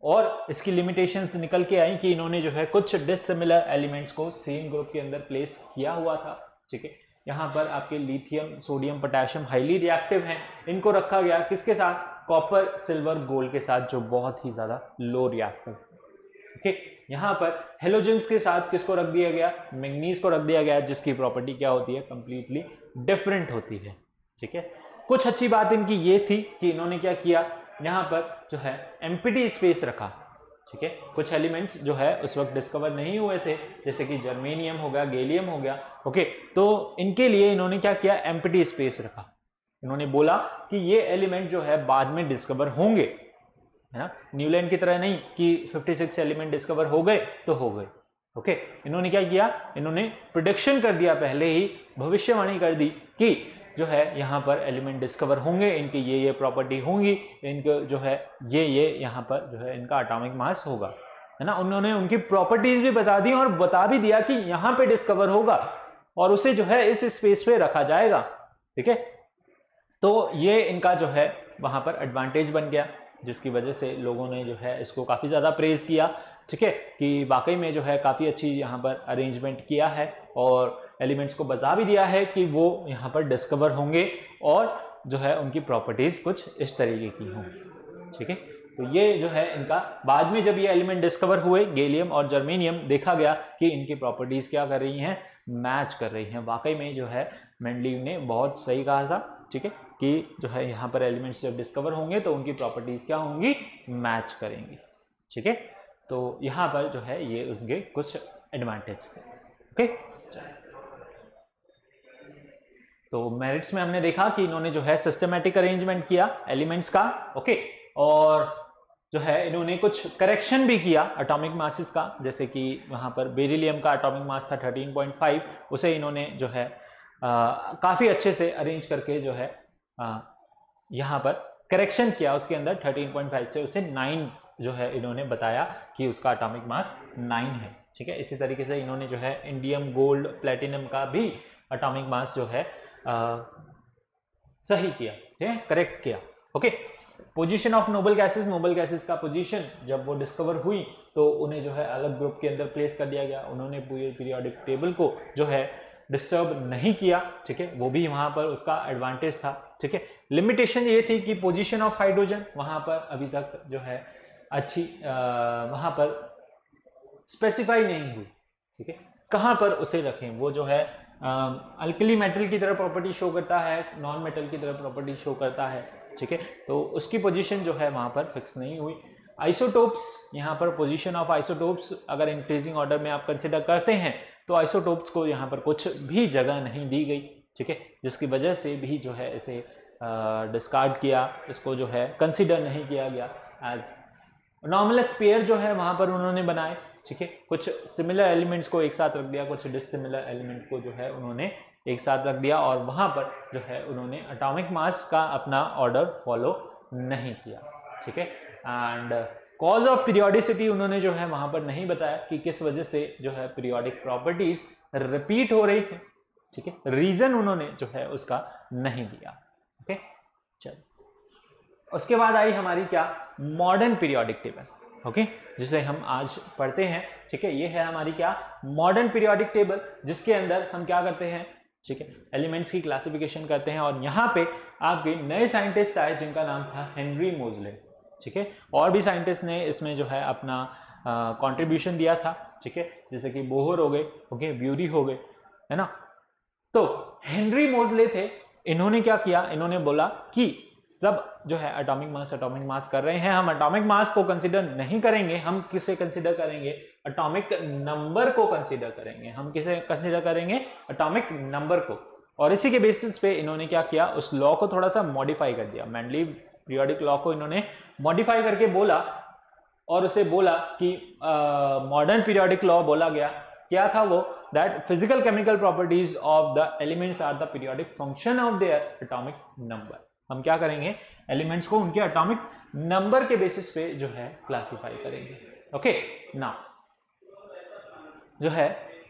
और इसकी लिमिटेशंस निकल के आई कि इन्होंने जो है कुछ डिसिमिलर एलिमेंट्स को सेम ग्रुप के अंदर प्लेस किया हुआ था। ठीक है, यहाँ पर आपके lithium, sodium, potassium highly reactive हैं, इनको रखा गया किसके साथ, कॉपर, सिल्वर, गोल्ड के साथ, जो बहुत ही ज्यादा लो रिएक्टिव। ओके, यहाँ पर हेलोजेंस के साथ किसको रख दिया गया, मैंगनीज को रख दिया गया, जिसकी प्रॉपर्टी क्या होती है, कंप्लीटली डिफरेंट होती है। ठीक है, कुछ अच्छी बात इनकी ये थी कि इन्होंने क्या किया, यहाँ पर जो है एम्प्टी स्पेस रखा। ठीक है, कुछ एलिमेंट्स जो है उस वक्त डिस्कवर नहीं हुए थे, जैसे कि जर्मेनियम हो गया, गैलियम हो गया। ओके, तो इनके लिए इन्होंने क्या किया, एम्प्टी स्पेस रखा। इन्होंने बोला कि ये एलिमेंट जो है बाद में डिस्कवर होंगे, है ना, न्यूलैंड की तरह नहीं कि 56 एलिमेंट डिस्कवर हो गए तो हो गए। ओके, इन्होंने क्या किया, इन्होंने प्रेडिक्शन कर दिया, पहले ही भविष्यवाणी कर दी कि जो है यहाँ पर एलिमेंट डिस्कवर होंगे, इनकी ये प्रॉपर्टी होंगी, इनके जो है ये यहाँ पर जो है इनका एटॉमिक मास होगा, है ना। उन्होंने उनकी प्रॉपर्टीज भी बता दी और बता भी दिया कि यहाँ पे डिस्कवर होगा और उसे जो है इस स्पेस पे रखा जाएगा। ठीक है, तो ये इनका जो है वहां पर एडवांटेज बन गया। जिसकी वजह से लोगों ने जो है इसको काफ़ी ज़्यादा प्रेज़ किया, ठीक है, कि वाकई में जो है काफ़ी अच्छी यहाँ पर अरेंजमेंट किया है और एलिमेंट्स को बता भी दिया है कि वो यहाँ पर डिस्कवर होंगे और जो है उनकी प्रॉपर्टीज़ कुछ इस तरीके की होंगी, ठीक है। तो ये जो है इनका बाद में जब ये एलिमेंट डिस्कवर हुए गैलियम और जर्मेनियम, देखा गया कि इनकी प्रॉपर्टीज़ क्या कर रही हैं, मैच कर रही हैं। वाकई में जो है मेंडलीव ने बहुत सही कहा था, ठीक है, कि जो है यहाँ पर एलिमेंट्स जब डिस्कवर होंगे तो उनकी प्रॉपर्टीज़ क्या होंगी, मैच करेंगी, ठीक है। तो यहाँ पर जो है ये उनके कुछ एडवांटेज थे, ओके। तो मेरिट्स में हमने देखा कि इन्होंने जो है सिस्टमैटिक अरेंजमेंट किया एलिमेंट्स का, ओके, और जो है इन्होंने कुछ करेक्शन भी किया एटॉमिक मासेस का, जैसे कि वहाँ पर बेरिलियम का एटॉमिक मास था 13.5, उसे इन्होंने जो है काफ़ी अच्छे से अरेंज करके जो है यहाँ पर करेक्शन किया, उसके अंदर 13.5 से उसे 9 जो है इन्होंने बताया कि उसका एटॉमिक मास 9 है, ठीक है। इसी तरीके से इन्होंने जो है इंडियम, गोल्ड, प्लेटिनम का भी एटॉमिक मास जो है सही किया, ठीक है, करेक्ट किया, okay. Position of noble gases का पोजीशन जब वो डिस्कवर हुई तो उन्हें जो है अलग ग्रुप के अंदर प्लेस कर दिया गया, उन्होंने पूरे पीरियोडिक टेबल को जो है डिस्टर्ब नहीं किया, ठीक है, वो भी वहां पर उसका एडवांटेज था, ठीक है। लिमिटेशन ये थी कि पोजीशन ऑफ हाइड्रोजन वहां पर अभी तक जो है अच्छी वहां पर स्पेसिफाई नहीं हुई, ठीक है, कहां पर उसे रखें। वो जो है अल्कली मेटल की तरह प्रॉपर्टी शो करता है, नॉन मेटल की तरह प्रॉपर्टी शो करता है, ठीक है, तो उसकी पोजीशन जो है वहां पर फिक्स नहीं हुई। आइसोटोप्स, यहाँ पर पोजीशन ऑफ आइसोटोप्स अगर इंक्रीजिंग ऑर्डर में आप कंसिडर करते हैं तो आइसोटोप्स को यहाँ पर कुछ भी जगह नहीं दी गई, ठीक है, जिसकी वजह से भी जो है इसे डिस्कार्ड किया, इसको जो है कंसिडर नहीं किया गया एज नॉर्मलस पेयर जो है वहां पर उन्होंने बनाए, ठीक है, कुछ सिमिलर एलिमेंट्स को एक साथ रख दिया, कुछ डिसिमिलर एलिमेंट को जो है उन्होंने एक साथ रख दिया और वहां पर जो है उन्होंने एटॉमिक मास का अपना ऑर्डर फॉलो नहीं किया, ठीक है। एंड कॉज ऑफ पीरियोडिसिटी उन्होंने जो है वहां पर नहीं बताया कि किस वजह से जो है पीरियोडिक प्रॉपर्टीज रिपीट हो रही है, ठीक है, रीजन उन्होंने जो है उसका नहीं दिया, ओके। चलो, उसके बाद आई हमारी क्या, मॉडर्न पीरियोडिक टेबल, ओके, जिसे हम आज पढ़ते हैं, ठीक है। ये है हमारी क्या, मॉडर्न पीरियोडिक टेबल, जिसके अंदर हम क्या करते हैं, ठीक है, एलिमेंट्स की क्लासिफिकेशन करते हैं। और यहाँ पे आपके नए साइंटिस्ट आए जिनका नाम था हेनरी मोजले, ठीक है, और भी साइंटिस्ट ने इसमें जो है अपना कंट्रीब्यूशन दिया था, ठीक है, जैसे कि बोहर हो गए, ओके, ब्यूरी हो गए, है ना। तो हेनरी मोजले थे, इन्होंने क्या किया, इन्होंने बोला कि सब जो है एटॉमिक मास कर रहे हैं, हम एटॉमिक मास को कंसीडर नहीं करेंगे, हम किसे कंसीडर करेंगे, एटॉमिक नंबर को कंसीडर करेंगे। हम किसे कंसीडर करेंगे, एटॉमिक नंबर को। और इसी के बेसिस पे इन्होंने क्या किया, उस लॉ को थोड़ा सा मॉडिफाई कर दिया, मेंडलीव पीरियोडिक लॉ को इन्होंने मॉडिफाई करके बोला और उसे बोला कि मॉडर्न पीरियोडिक लॉ बोला गया, क्या था वो, that physical chemical properties of the elements are the periodic function of their atomic number. हम क्या करेंगे, एलिमेंट्स को उनके एटॉमिक नंबर के बेसिस पे जो है क्लासिफाई करेंगे, ओके। ना जो है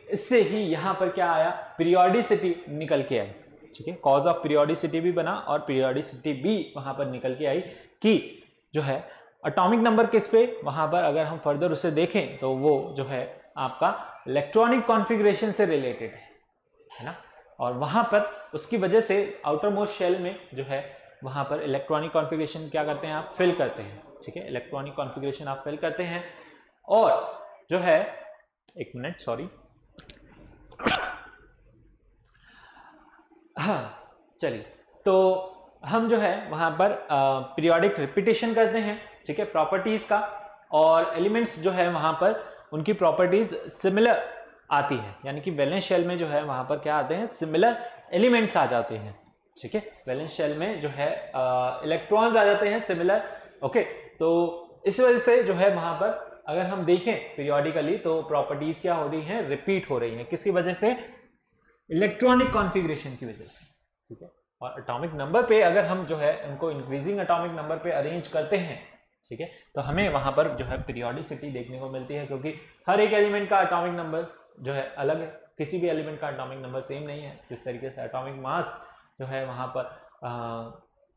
इससे ही यहां पर क्या आया, पीरियोडिसिटी निकल के आई, ठीक है, कॉज ऑफ पीरियोडिसिटी भी बना और पीरियोडिसिटी भी वहां पर निकल के आई कि जो है एटॉमिक नंबर किस पे, वहां पर अगर हम फर्दर उसे देखें तो वो जो है आपका इलेक्ट्रॉनिक कॉन्फ़िगरेशन से रिलेटेड है ना। और वहां पर उसकी वजह से आउटर मोस्ट शेल में जो है वहां पर इलेक्ट्रॉनिक कॉन्फ़िगरेशन क्या करते हैं, आप फिल करते हैं, ठीक है, इलेक्ट्रॉनिक कॉन्फ़िगरेशन आप फिल करते हैं। और जो है एक मिनट, सॉरी, हाँ चलिए, तो हम जो है वहां पर पीरियोडिक रिपीटेशन करते हैं, ठीक है, प्रॉपर्टीज का, और एलिमेंट्स जो है वहां पर उनकी प्रॉपर्टीज सिमिलर आती है, यानी कि वैलेंस शेल में जो है वहां पर क्या आते हैं, सिमिलर एलिमेंट्स आ जाते हैं, ठीक है, वैलेंस शेल में जो है इलेक्ट्रॉन्स आ जाते हैं सिमिलर, ओके। तो इस वजह से जो है वहां पर अगर हम देखें पीरियोडिकली तो प्रॉपर्टीज क्या हो रही हैं, रिपीट हो रही हैं, किसकी वजह से, इलेक्ट्रॉनिक कॉन्फ़िगरेशन की वजह से, ठीक है। और एटॉमिक नंबर पे अगर हम जो है उनको इंक्रीजिंग एटॉमिक नंबर पे अरेंज करते हैं, ठीक है, तो हमें वहां पर जो है पीरियोडिसिटी देखने को मिलती है, क्योंकि हर एक एलिमेंट का एटॉमिक नंबर जो है अलग है, किसी भी एलिमेंट का एटॉमिक नंबर सेम नहीं है। जिस तरीके से एटॉमिक मास जो है वहां पर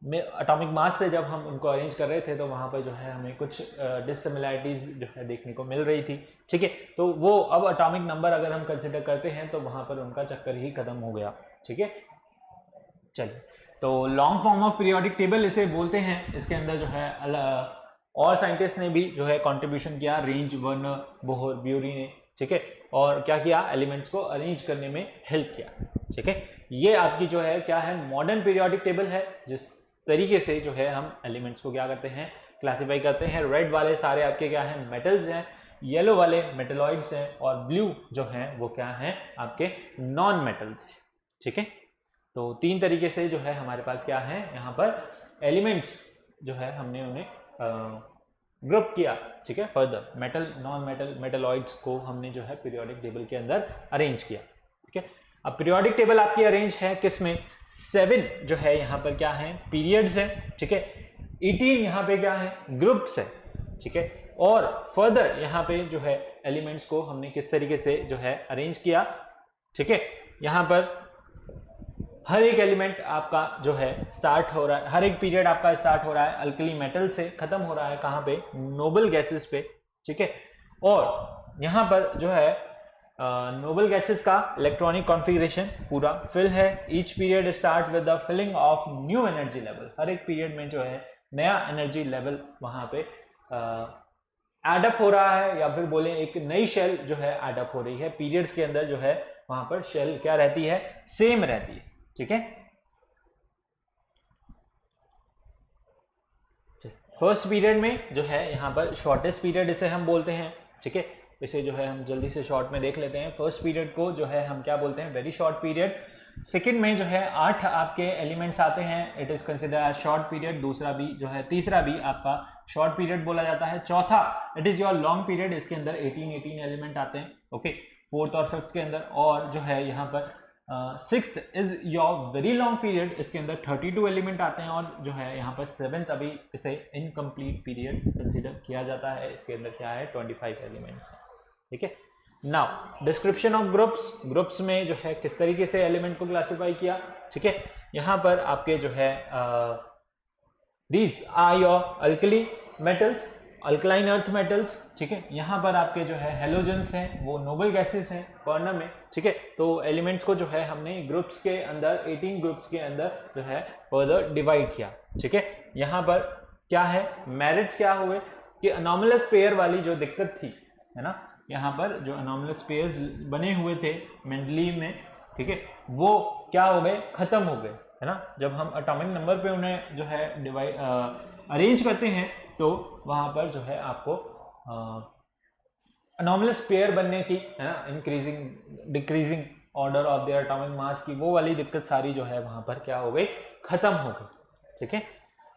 में एटॉमिक मास से जब हम उनको अरेंज कर रहे थे तो वहाँ पर जो है हमें कुछ डिसिमिलैरिटीज जो है देखने को मिल रही थी, ठीक है। तो वो अब एटॉमिक नंबर अगर हम कंसिडर करते हैं तो वहाँ पर उनका चक्कर ही खत्म हो गया, ठीक है। चलिए, तो long form of periodic table इसे बोलते हैं। इसके अंदर जो है और साइंटिस्ट ने भी जो है कंट्रीब्यूशन किया, रेंज, वर्नर, बोहर, ब्यूरी ने, ठीक है। और क्या किया, एलिमेंट्स को अरेंज करने में हेल्प किया, ठीक है। ये आपकी जो है क्या है, मॉडर्न पीरियोडिक टेबल है, जिस तरीके से जो है हम एलिमेंट्स को क्या करते हैं, क्लासीफाई करते हैं। रेड वाले सारे आपके क्या हैं, मेटल्स हैं, येलो वाले मेटलॉइड्स हैं, और ब्लू जो हैं वो क्या हैं, आपके नॉन मेटल्स हैं, ठीक है। तो तीन तरीके से जो है हमारे पास क्या है, यहाँ पर एलिमेंट्स जो है हमने उन्हें ग्रुप किया, ठीक है। Further metal, non metal, metalloids को हमने जो है पीरियोडिक टेबल के अंदर अरेंज किया, ठीक है। अब पीरियोडिक टेबल आपकी अरेंज है किस में, 7 जो है यहाँ पर क्या है, पीरियड्स है, ठीक है। 18 यहाँ पे क्या है, ग्रुप्स है, ठीक है। और फर्दर यहाँ पे जो है एलिमेंट्स को हमने किस तरीके से जो है अरेंज किया, ठीक है। यहाँ पर हर एक एलिमेंट आपका जो है स्टार्ट हो रहा है, हर एक पीरियड आपका स्टार्ट हो रहा है अल्कली मेटल से, खत्म हो रहा है कहाँ पे, नोबल गैसेस पे, ठीक है। और यहाँ पर जो है नोबल गैसेस का इलेक्ट्रॉनिक कॉन्फ़िगरेशन पूरा फिल है। Each period start with the filling of new energy level. हर एक पीरियड में जो है नया एनर्जी लेवल वहाँ पे एडअप हो रहा है, या फिर बोले एक नई शेल जो है एडअप हो रही है। पीरियड्स के अंदर जो है वहाँ पर शेल क्या रहती है, सेम रहती है, ठीक है। फर्स्ट पीरियड में जो है यहाँ पर शॉर्टेस्ट पीरियड इसे हम बोलते हैं, ठीक है। इसे जो है हम जल्दी से शॉर्ट में देख लेते हैं। फर्स्ट पीरियड को जो है हम क्या बोलते हैं, वेरी शॉर्ट पीरियड। सेकंड में जो है 8 आपके एलिमेंट्स आते हैं, it is consider as short period. दूसरा भी जो है, तीसरा भी आपका शॉर्ट पीरियड बोला जाता है। चौथा it is your long period, इसके अंदर 18 एलिमेंट आते हैं, ओके। फोर्थ और फिफ्थ के अंदर, और जो है यहाँ पर sixth is your very long period, इसके अंदर 32 एलिमेंट आते हैं। और जो है यहाँ पर सेवेंथ, अभी इसे इनकम्प्लीट पीरियड कंसिडर किया जाता है, इसके अंदर क्या है, 25 एलिमेंट्स है, ठीक है। Now description of groups. Groups में जो है किस तरीके से एलिमेंट को क्लासिफाई किया, ठीक है। यहाँ पर आपके जो है these are your alkali metals, alkaline earth metals, ठीक है। यहाँ पर आपके जो है हेलोजेंस हैं, वो नोबल गैसेस हैं कॉर्नर में, ठीक है। तो एलिमेंट्स को जो है हमने ग्रुप्स के अंदर, 18 ग्रुप्स के अंदर जो है फर्दर डिवाइड किया, ठीक है। यहाँ पर क्या है, मेरिट्स क्या हुए कि अनोमलस पेयर वाली जो दिक्कत थी, है ना, यहाँ पर जो अनोमलस पेयर्स बने हुए थे मेंडलीव में, ठीक है, वो क्या हो गए, खत्म हो गए, है ना। जब हम एटॉमिक नंबर पे उन्हें जो है डिवाइड अरेंज करते हैं तो वहां पर जो है आपको अनोमलस पेयर बनने की, है ना, increasing decreasing order of their atomic मास की वो वाली दिक्कत सारी जो है वहां पर क्या हो गई, खत्म हो गई, ठीक है।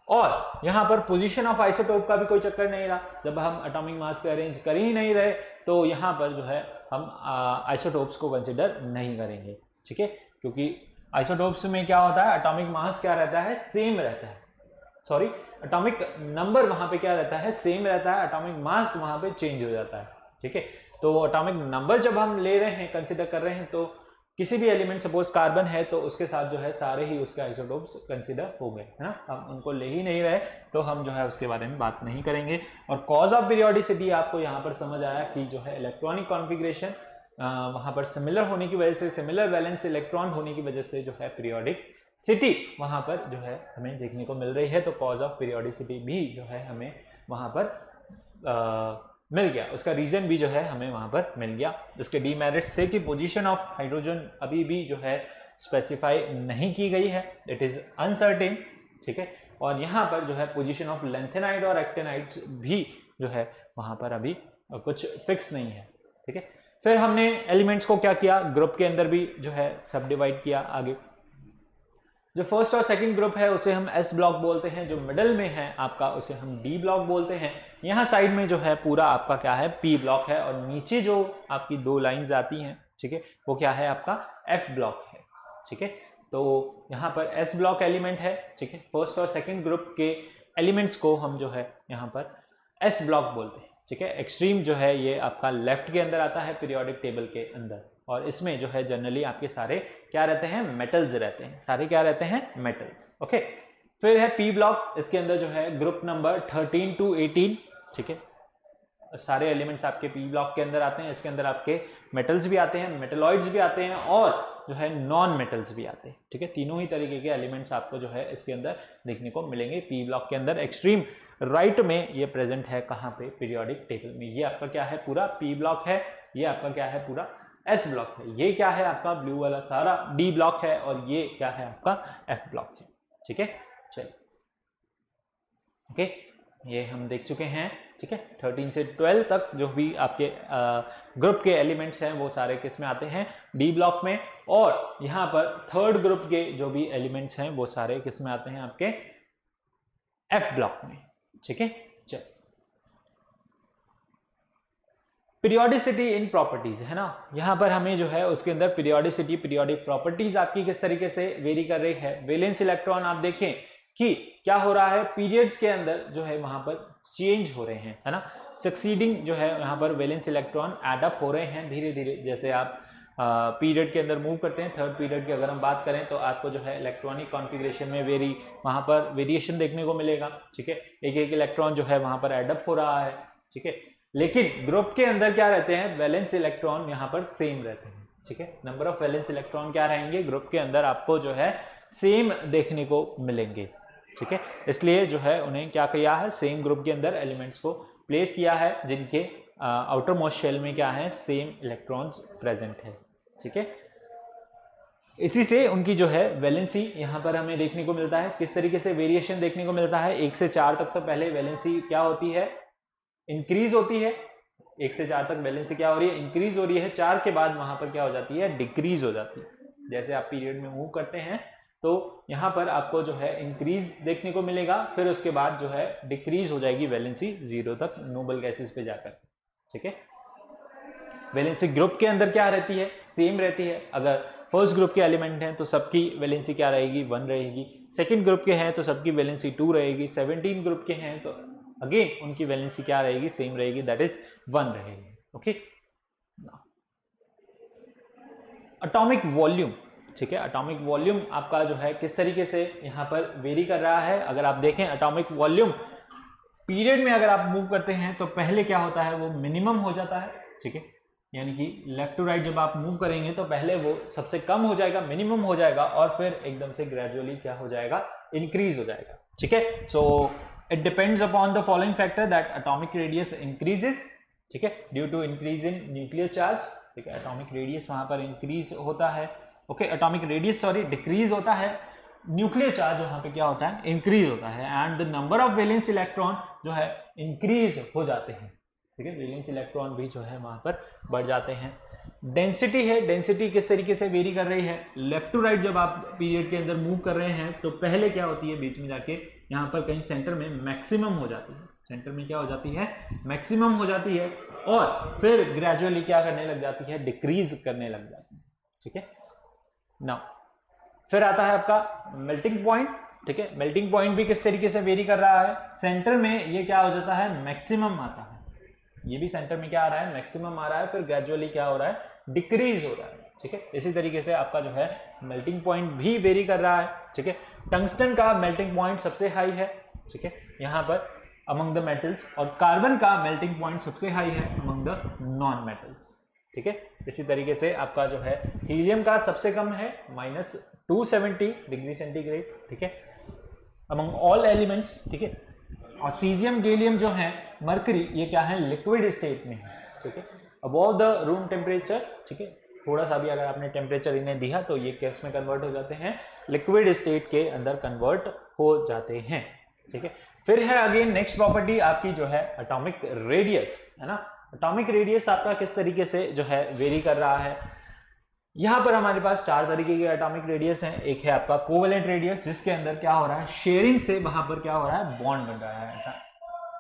और यहाँ पर पोजीशन ऑफ आइसोटोप का भी कोई चक्कर नहीं रहा। जब हम एटॉमिक मास पे अरेंज कर ही नहीं रहे तो यहाँ पर जो है हम आइसोटोप्स को कंसिडर नहीं करेंगे, ठीक है। क्योंकि आइसोटोप्स में क्या होता है, एटॉमिक मास क्या रहता है, सेम रहता है, सॉरी एटॉमिक नंबर वहां पे क्या रहता है, सेम रहता है, एटॉमिक मास वहां पे चेंज हो जाता है, ठीक है। तो एटॉमिक नंबर जब हम ले रहे हैं, कंसिडर कर रहे हैं, तो किसी भी एलिमेंट, सपोज कार्बन है, तो उसके साथ जो है सारे ही उसके आइसोटोप्स कंसिडर हो गए, है ना। हम उनको ले ही नहीं रहे तो हम जो है उसके बारे में बात नहीं करेंगे। और कॉज ऑफ पीरियोडिसिटी आपको यहाँ पर समझ आया कि जो है इलेक्ट्रॉनिक कॉन्फ़िगरेशन वहाँ पर सिमिलर होने की वजह से, सिमिलर वैलेंस इलेक्ट्रॉन होने की वजह से जो है पीरियोडिक सिटी वहाँ पर जो है हमें देखने को मिल रही है। तो कॉज ऑफ पीरियोडिसिटी भी जो है हमें वहाँ पर मिल गया, उसका रीजन भी जो है हमें वहाँ पर मिल गया। इसके डीमेरिट्स थे कि पोजीशन ऑफ हाइड्रोजन अभी भी जो है स्पेसिफाई नहीं की गई है, इट इज़ अनसर्टेन, ठीक है। और यहाँ पर जो है पोजीशन ऑफ लेंथेनाइड और एक्टेनाइड्स भी जो है वहाँ पर अभी कुछ फिक्स नहीं है, ठीक है। फिर हमने एलिमेंट्स को क्या किया, ग्रुप के अंदर भी जो है सब डिवाइड किया। आगे जो फर्स्ट और सेकंड ग्रुप है उसे हम एस ब्लॉक बोलते हैं, जो मिडल में है आपका उसे हम डी ब्लॉक बोलते हैं। यहाँ साइड में जो है पूरा आपका क्या है, पी ब्लॉक है, और नीचे जो आपकी दो लाइंस आती हैं, ठीक है, वो क्या है, आपका एफ ब्लॉक है, ठीक है। तो यहाँ पर एस ब्लॉक एलिमेंट है, ठीक है। फर्स्ट और सेकंड ग्रुप के एलिमेंट्स को हम जो है यहाँ पर एस ब्लॉक बोलते हैं, ठीक है। एक्सट्रीम जो है ये आपका लेफ्ट के अंदर आता है पीरियोडिक टेबल के अंदर, और इसमें जो है जनरली आपके सारे क्या रहते हैं, मेटल्स रहते हैं, सारे क्या रहते हैं, मेटल्स, ओके। फिर है पी ब्लॉक, इसके अंदर जो है ग्रुप नंबर 13 to 18, ठीक है, सारे एलिमेंट्स आपके पी ब्लॉक के अंदर आते हैं। इसके अंदर आपके मेटल्स भी आते हैं, मेटलॉइड्स भी आते हैं और जो है नॉन मेटल्स भी आते हैं, ठीक है। तीनों ही तरीके के एलिमेंट्स आपको जो है इसके अंदर देखने को मिलेंगे पी ब्लॉक के अंदर। एक्सट्रीम राइट में ये प्रेजेंट है, कहाँ पे, पीरियोडिक टेबल में। ये आपका क्या है, पूरा पी ब्लॉक है, ये आपका क्या है, पूरा एस ब्लॉक है, ये क्या है आपका ब्लू वाला सारा डी ब्लॉक है, और ये क्या है आपका एफ ब्लॉक है, ठीक है। चलिए ओके, ये हम देख चुके हैं, ठीक है। 13 से 12 तक जो भी आपके ग्रुप के एलिमेंट्स हैं वो सारे किस में आते हैं, डी ब्लॉक में। और यहाँ पर थर्ड ग्रुप के जो भी एलिमेंट्स हैं वो सारे किस में आते हैं, आपके एफ ब्लॉक में, ठीक है। चलिए, पीरियोडिसिटी इन प्रॉपर्टीज है ना, यहाँ पर हमें जो है उसके अंदर पीरियोडिसिटी, पीरियोडिक प्रॉपर्टीज आपकी किस तरीके से वेरी कर रही है। वैलेंस इलेक्ट्रॉन आप देखें कि क्या हो रहा है, पीरियड्स के अंदर जो है वहां पर चेंज हो रहे हैं, है ना। सक्सीडिंग जो है यहाँ पर वैलेंस इलेक्ट्रॉन एड अप हो रहे हैं धीरे धीरे। जैसे आप पीरियड के अंदर मूव करते हैं, थर्ड पीरियड की अगर हम बात करें तो आपको जो है इलेक्ट्रॉनिक कॉन्फ़िगरेशन में वहां पर वेरिएशन देखने को मिलेगा, ठीक है। एक एक इलेक्ट्रॉन जो है वहां पर एड अप हो रहा है, ठीक है। लेकिन ग्रुप के अंदर क्या रहते हैं, वैलेंस इलेक्ट्रॉन यहाँ पर सेम रहते हैं, ठीक है। नंबर ऑफ वैलेंस इलेक्ट्रॉन क्या रहेंगे, ग्रुप के अंदर आपको जो है सेम देखने को मिलेंगे, ठीक है। इसलिए जो है उन्हें क्या किया है, सेम ग्रुप के अंदर एलिमेंट्स को प्लेस किया है जिनके आउटर मोस्ट शेल में क्या है, सेम इलेक्ट्रॉन्स प्रेजेंट है, ठीक है। इसी से उनकी जो है वैलेंसी यहाँ पर हमें देखने को मिलता है। किस तरीके से वेरिएशन देखने को मिलता है, 1 से 4 तक तो पहले वैलेंसी क्या होती है, इंक्रीज होती है। 1 से 4 तक वैलेंसी क्या हो रही है, इंक्रीज हो रही है। 4 के बाद वहां पर क्या हो जाती है, डिक्रीज हो जाती है। जैसे आप पीरियड में मूव करते हैं तो यहाँ पर आपको जो है इंक्रीज देखने को मिलेगा, फिर उसके बाद जो है डिक्रीज हो जाएगी वैलेंसी 0 तक नोबल गैसेस पे जाकर, ठीक है। वैलेंसी ग्रुप के अंदर क्या रहती है, सेम रहती है। अगर फर्स्ट ग्रुप के एलिमेंट हैं तो सबकी वैलेंसी क्या रहेगी, 1 रहेगी। सेकंड ग्रुप के हैं तो सबकी वैलेंसी 2 रहेगी। 17 ग्रुप के हैं तो अगेन उनकी वैलेंसी क्या रहेगी, सेम रहेगी, दैट इज 1 रहेगी, ओके। एटॉमिक वॉल्यूम, ठीक है। एटॉमिक वॉल्यूम आपका जो है किस तरीके से यहाँ पर वेरी कर रहा है। अगर आप देखें एटॉमिक वॉल्यूम पीरियड में अगर आप मूव करते हैं तो पहले क्या होता है, वो मिनिमम हो जाता है, ठीक है। यानी कि लेफ्ट टू राइट जब आप मूव करेंगे तो पहले वो सबसे कम हो जाएगा, मिनिमम हो जाएगा, और फिर एकदम से ग्रेजुअली क्या हो जाएगा, इंक्रीज हो जाएगा, ठीक है। So it depends upon the following factor that atomic radius increases, ठीक है, due to increase in nuclear charge, ठीक है। एटॉमिक रेडियस वहां पर इंक्रीज होता है, okay. Atomic radius sorry decrease होता है, न्यूक्लियर चार्ज वहां पे क्या होता है, इंक्रीज होता है, and the number of valence electron जो है इंक्रीज हो जाते हैं, ठीक है। वैलेंस इलेक्ट्रॉन भी जो है वहां पर बढ़ जाते हैं। डेंसिटी है, डेंसिटी किस तरीके से वेरी कर रही है, लेफ्ट टू राइट जब आप पीरियड के अंदर मूव कर रहे हैं तो पहले क्या होती है, बीच में जाके यहाँ पर कहीं सेंटर में मैक्सिमम हो जाती है, सेंटर में क्या हो जाती है, मैक्सिमम हो जाती है, और फिर ग्रेजुअली क्या करने लग जाती है, डिक्रीज करने लग जाती है, ठीक है। नाउ फिर आता है आपका मेल्टिंग पॉइंट, ठीक है। मेल्टिंग पॉइंट भी किस तरीके से वेरी कर रहा है, सेंटर में ये क्या हो जाता है, मैक्सिमम आता है, ये भी सेंटर में क्या आ रहा है, मैक्सिमम आ रहा है, फिर ग्रेजुअली क्या हो रहा है, डिक्रीज हो रहा है, ठीक है। इसी तरीके से आपका जो है मेल्टिंग पॉइंट भी वेरी कर रहा है, ठीक है। टंगस्टन का मेल्टिंग पॉइंट सबसे हाई है, ठीक है, यहाँ पर अमंग द मेटल्स, और कार्बन का मेल्टिंग पॉइंट सबसे हाई है अमंग द नॉन मेटल्स, ठीक है। इसी तरीके से आपका जो है हीलियम का सबसे कम है -270 डिग्री सेंटीग्रेड, ठीक है, अमंग ऑल एलिमेंट्स, ठीक है। और सीजियम गैलियम जो है मरकरी, ये क्या है, लिक्विड स्टेट में है, ठीक है, अबव द रूम टेम्परेचर, ठीक है। थोड़ा सा भी अगर आपने टेम्परेचर इन्हें दिया तो ये किस में कन्वर्ट हो जाते हैं, लिक्विड स्टेट के अंदर कन्वर्ट हो जाते हैं, ठीक है। फिर है अगेन नेक्स्ट प्रॉपर्टी आपकी जो है एटॉमिक रेडियस, है ना। एटॉमिक रेडियस आपका किस तरीके से जो है वेरी कर रहा है, यहां पर हमारे पास 4 तरीके के एटॉमिक रेडियस हैं। एक है आपका कोवेलेंट रेडियस, जिसके अंदर क्या हो रहा है, शेयरिंग से वहां पर क्या हो रहा है, बॉन्ड बन रहा है,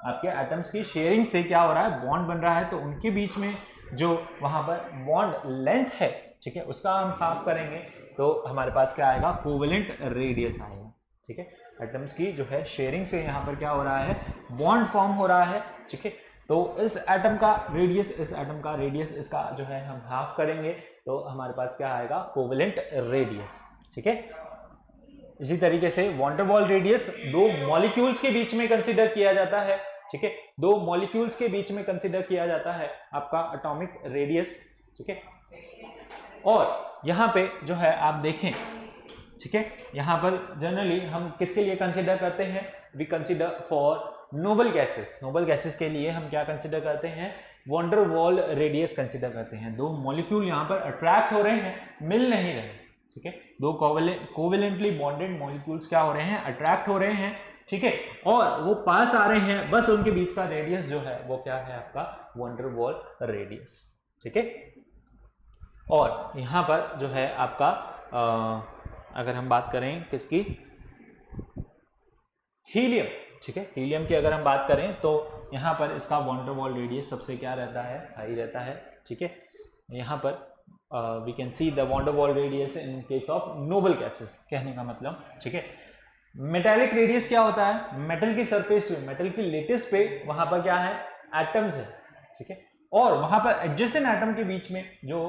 आपके एटम्स की शेयरिंग से क्या हो रहा है, बॉन्ड बन रहा है, तो उनके बीच में जो वहां पर बॉन्ड लेंथ है, ठीक है, उसका हम हाफ करेंगे तो हमारे पास क्या आएगा, कोवेलेंट रेडियस आएगा, ठीक है। एटम्स की जो है शेयरिंग से यहाँ पर क्या हो रहा है, बॉन्ड फॉर्म हो रहा है, ठीक है। तो इस एटम का रेडियस, इस एटम का रेडियस, इसका जो है हम हाफ करेंगे तो हमारे पास क्या आएगा, कोवेलेंट रेडियस, ठीक है। इसी तरीके से वॉन डेर वाल रेडियस दो मॉलिक्यूल्स के बीच में कंसीडर किया जाता है, ठीक है, दो मॉलिक्यूल्स के बीच में कंसीडर किया जाता है आपका एटॉमिक रेडियस, ठीक है। और यहां पे जो है आप देखें, ठीक है, यहां पर जनरली हम किसके लिए कंसीडर करते हैं, we consider for noble gases, noble gases के लिए हम क्या कंसीडर करते हैं, van der Waals radius consider करते हैं। दो मॉलिक्यूल यहां पर अट्रैक्ट हो रहे हैं, मिल नहीं रहे, ठीक है, दो कोवेलेंटली बॉन्डेड मॉलिक्यूल्स क्या हो रहे हैं, अट्रैक्ट हो रहे हैं, ठीक है, और वो पास आ रहे हैं, बस उनके बीच का रेडियस जो है वो क्या है आपका वॉन डेर वाल रेडियस, ठीक है। और यहां पर जो है आपका अगर हम बात करें किसकी, हीलियम, ठीक है, हीलियम की अगर हम बात करें तो यहां पर इसका वॉन डेर वाल रेडियस सबसे क्या रहता है, हाई रहता है, ठीक है। यहां पर we can see the van der Waals radius in case of noble gases, कहने का मतलब, ठीक है। मेटालिक रेडियस क्या होता है, मेटल की सरफेस पे, मेटल की लेटिस पे वहां पर क्या है, एटम्स है, ठीक है, और वहां पर एडजेसेंट एटम के बीच में जो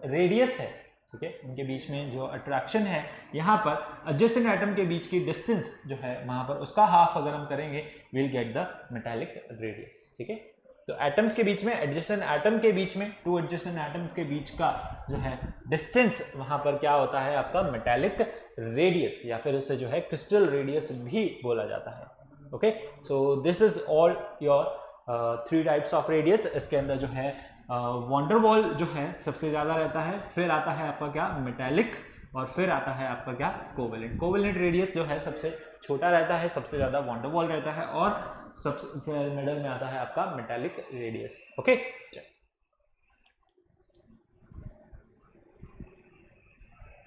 रेडियस है, ठीक है, उनके बीच में जो अट्रैक्शन है, यहाँ पर एडजेसेंट एटम के बीच की डिस्टेंस जो है वहां पर उसका हाफ अगर हम करेंगे, will get the metallic radius, ठीक है। तो एटम्स के बीच में, एडजेसेंट एटम के बीच में, टू एडजेसेंट एटम्स के बीच का जो है डिस्टेंस वहां पर क्या होता है आपका मेटालिक रेडियस, या फिर उसे जो है क्रिस्टल रेडियस भी बोला जाता है, okay. So this is all your 3 types of radius. इसके अंदर जो है वॉन डेर वाल जो है सबसे ज्यादा रहता है, फिर आता है आपका क्या मेटालिक, और फिर आता है आपका क्या कोवेलेंट। कोवेलेंट रेडियस जो है सबसे छोटा रहता है, सबसे ज्यादा वॉन डेर वाल रहता है, और सबसे मिडल में आता है आपका metallic radius, okay.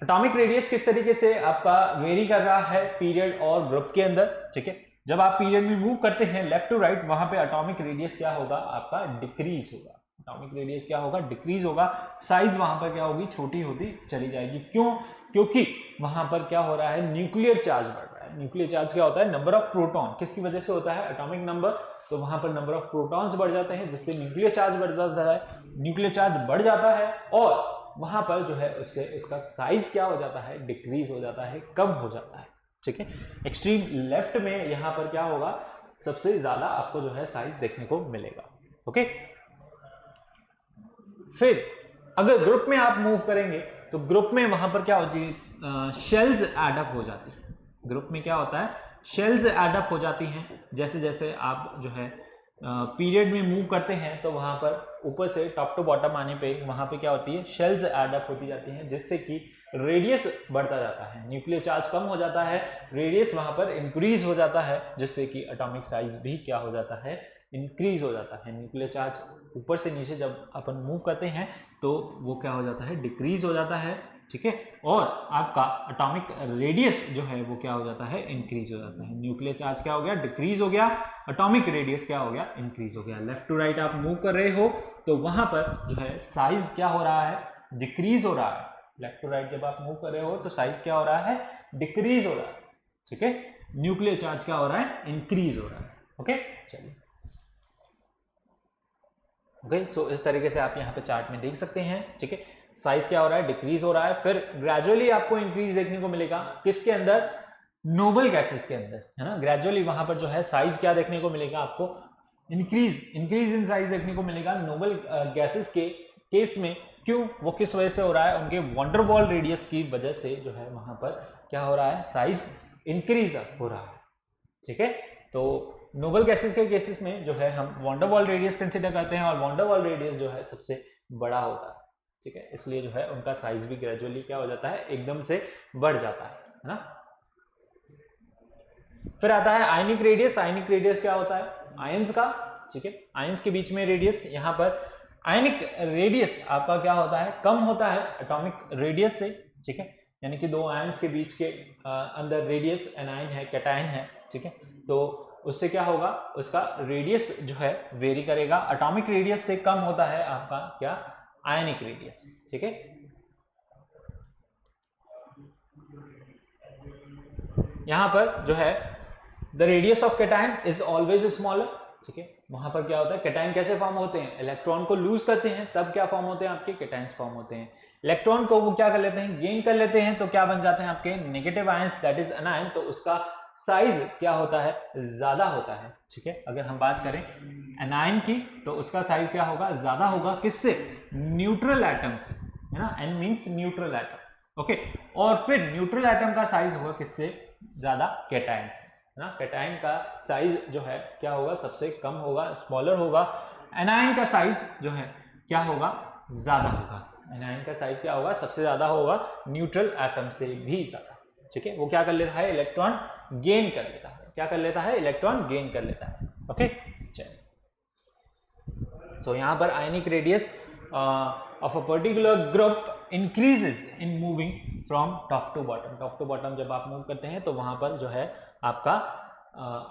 Atomic radius किस तरीके से आपका वेरी कर रहा है पीरियड और ग्रुप के अंदर, ठीक है। जब आप पीरियड में मूव करते हैं लेफ्ट टू राइट, वहां पे एटॉमिक रेडियस क्या होगा आपका डिक्रीज होगा, एटॉमिक रेडियस क्या होगा, डिक्रीज होगा, साइज वहां पर क्या होगी, छोटी होती चली जाएगी। क्यों, क्योंकि वहां पर क्या हो रहा है, न्यूक्लियर चार्ज बढ़ रहा है। न्यूक्लियर चार्ज क्या होता है, नंबर ऑफ प्रोटॉन, किसकी वजह से होता है, एटॉमिक नंबर, तो वहां पर नंबर ऑफ प्रोटॉन्स बढ़ जाते हैं, जिससे न्यूक्लियर चार्ज बढ़ जाता है, न्यूक्लियर चार्ज बढ़ जाता है, और वहां पर जो है उससे उसका साइज क्या हो जाता है, डिक्रीज हो जाता है, कम हो जाता है, ठीक है। एक्सट्रीम लेफ्ट में यहां पर क्या होगा, सबसे ज्यादा आपको जो है साइज देखने को मिलेगा, ओके। फिर अगर ग्रुप में आप मूव करेंगे तो ग्रुप में वहां पर क्या होती है, शेल्स एडअप हो जाती है। ग्रुप में क्या होता है, शेल्स एडअप हो जाती हैं। जैसे जैसे आप जो है पीरियड में मूव करते हैं तो वहां पर ऊपर से टॉप टू बॉटम आने पे वहां पे क्या होती है, शेल्स एडअप होती जाती हैं, जिससे कि रेडियस बढ़ता जाता है, न्यूक्लियर चार्ज कम हो जाता है, रेडियस वहां पर इंक्रीज हो जाता है, जिससे कि एटॉमिक साइज भी क्या हो जाता है, इंक्रीज हो जाता है। न्यूक्लियर चार्ज ऊपर से नीचे जब अपन मूव करते हैं तो वो क्या हो जाता है, डिक्रीज हो जाता है, ठीक है, और आपका एटॉमिक रेडियस जो है वो क्या हो जाता है, इंक्रीज हो जाता है। न्यूक्लियर चार्ज क्या हो गया, डिक्रीज हो गया, एटॉमिक रेडियस क्या हो गया, इंक्रीज हो गया। लेफ्ट टू राइट आप मूव कर रहे हो तो वहां पर जो है साइज क्या हो रहा है, डिक्रीज हो रहा है। लेफ्ट टू राइट जब आप मूव कर रहे हो तो साइज क्या हो रहा है, डिक्रीज हो रहा है, ठीक है। न्यूक्लियर चार्ज क्या हो रहा है, इंक्रीज हो रहा है, ओके। चलिए, ओके, सो इस तरीके से आप यहाँ पे चार्ट में देख सकते हैं, ठीक है। साइज क्या हो रहा है, डिक्रीज हो रहा है, फिर ग्रेजुअली आपको इंक्रीज देखने को मिलेगा किसके अंदर, नोबल गैसेस के अंदर, है ना। ग्रेजुअली वहां पर जो है साइज क्या देखने को मिलेगा आपको, इंक्रीज इन साइज देखने को मिलेगा नोबल गैसेस के केस में। क्यों, वो किस वजह से हो रहा है, उनके वॉन डेर वाल रेडियस की वजह से जो है वहां पर क्या हो रहा है, साइज इंक्रीज हो रहा है, ठीक है। तो नोबल गैसेस के केसेस में जो है हम van der Waals radius consider करते हैं, और वॉन डेर वाल रेडियस जो है सबसे बड़ा होता है, ठीक है, इसलिए जो है उनका साइज भी ग्रेजुअली क्या हो जाता है, एकदम से बढ़ जाता है ना। फिर आता है आयनिक रेडियस। आयनिक रेडियस क्या होता है, आयंस का, ठीक है, आयंस के बीच में रेडियस। यहां पर आयनिक रेडियस आपका क्या होता है, कम होता है एटॉमिक रेडियस से, ठीक है, यानी कि दो आयंस के बीच के अंदर रेडियस एनायन है, कैटायन है, ठीक है, तो उससे क्या होगा, उसका रेडियस जो है वेरी करेगा। एटॉमिक रेडियस से कम होता है आपका क्या, आयनिक रेडियस, ठीक है। यहां पर जो है the radius of cation is always smaller, ठीक है। वहां पर क्या होता है, कैटायन कैसे फॉर्म होते हैं, इलेक्ट्रॉन को लूज करते हैं तब क्या फॉर्म होते हैं आपके कैटायंस फॉर्म होते हैं। इलेक्ट्रॉन को वो क्या कर लेते हैं, गेन कर लेते हैं, तो क्या बन जाते हैं आपके negative ions, that is anion. तो उसका साइज क्या होता है, ज्यादा होता है। ठीक है, अगर हम बात करें एनायन की तो उसका साइज क्या होगा, ज्यादा होगा, किससे, न्यूट्रल एटम से, है ना, an means neutral atom. Okay, और फिर न्यूट्रल एटम का साइज होगा किससे ज्यादा, कैटायन से, है ना। कैटायन का साइज जो है क्या होगा, सबसे कम होगा, स्मॉलर होगा। एनायन का साइज जो है क्या होगा, ज्यादा होगा। एनायन का साइज क्या होगा, सबसे ज्यादा होगा, न्यूट्रल एटम से भी ज्यादा। ठीक है, वो क्या कर लेता है, इलेक्ट्रॉन गेन कर लेता है। क्या कर लेता है, इलेक्ट्रॉन गेन कर लेता है। ओके, चलिए, सो यहां पर ionic radius of a particular group increases in moving from top to bottom. Top to bottom जब आप मूव करते हैं तो वहां पर जो है आपका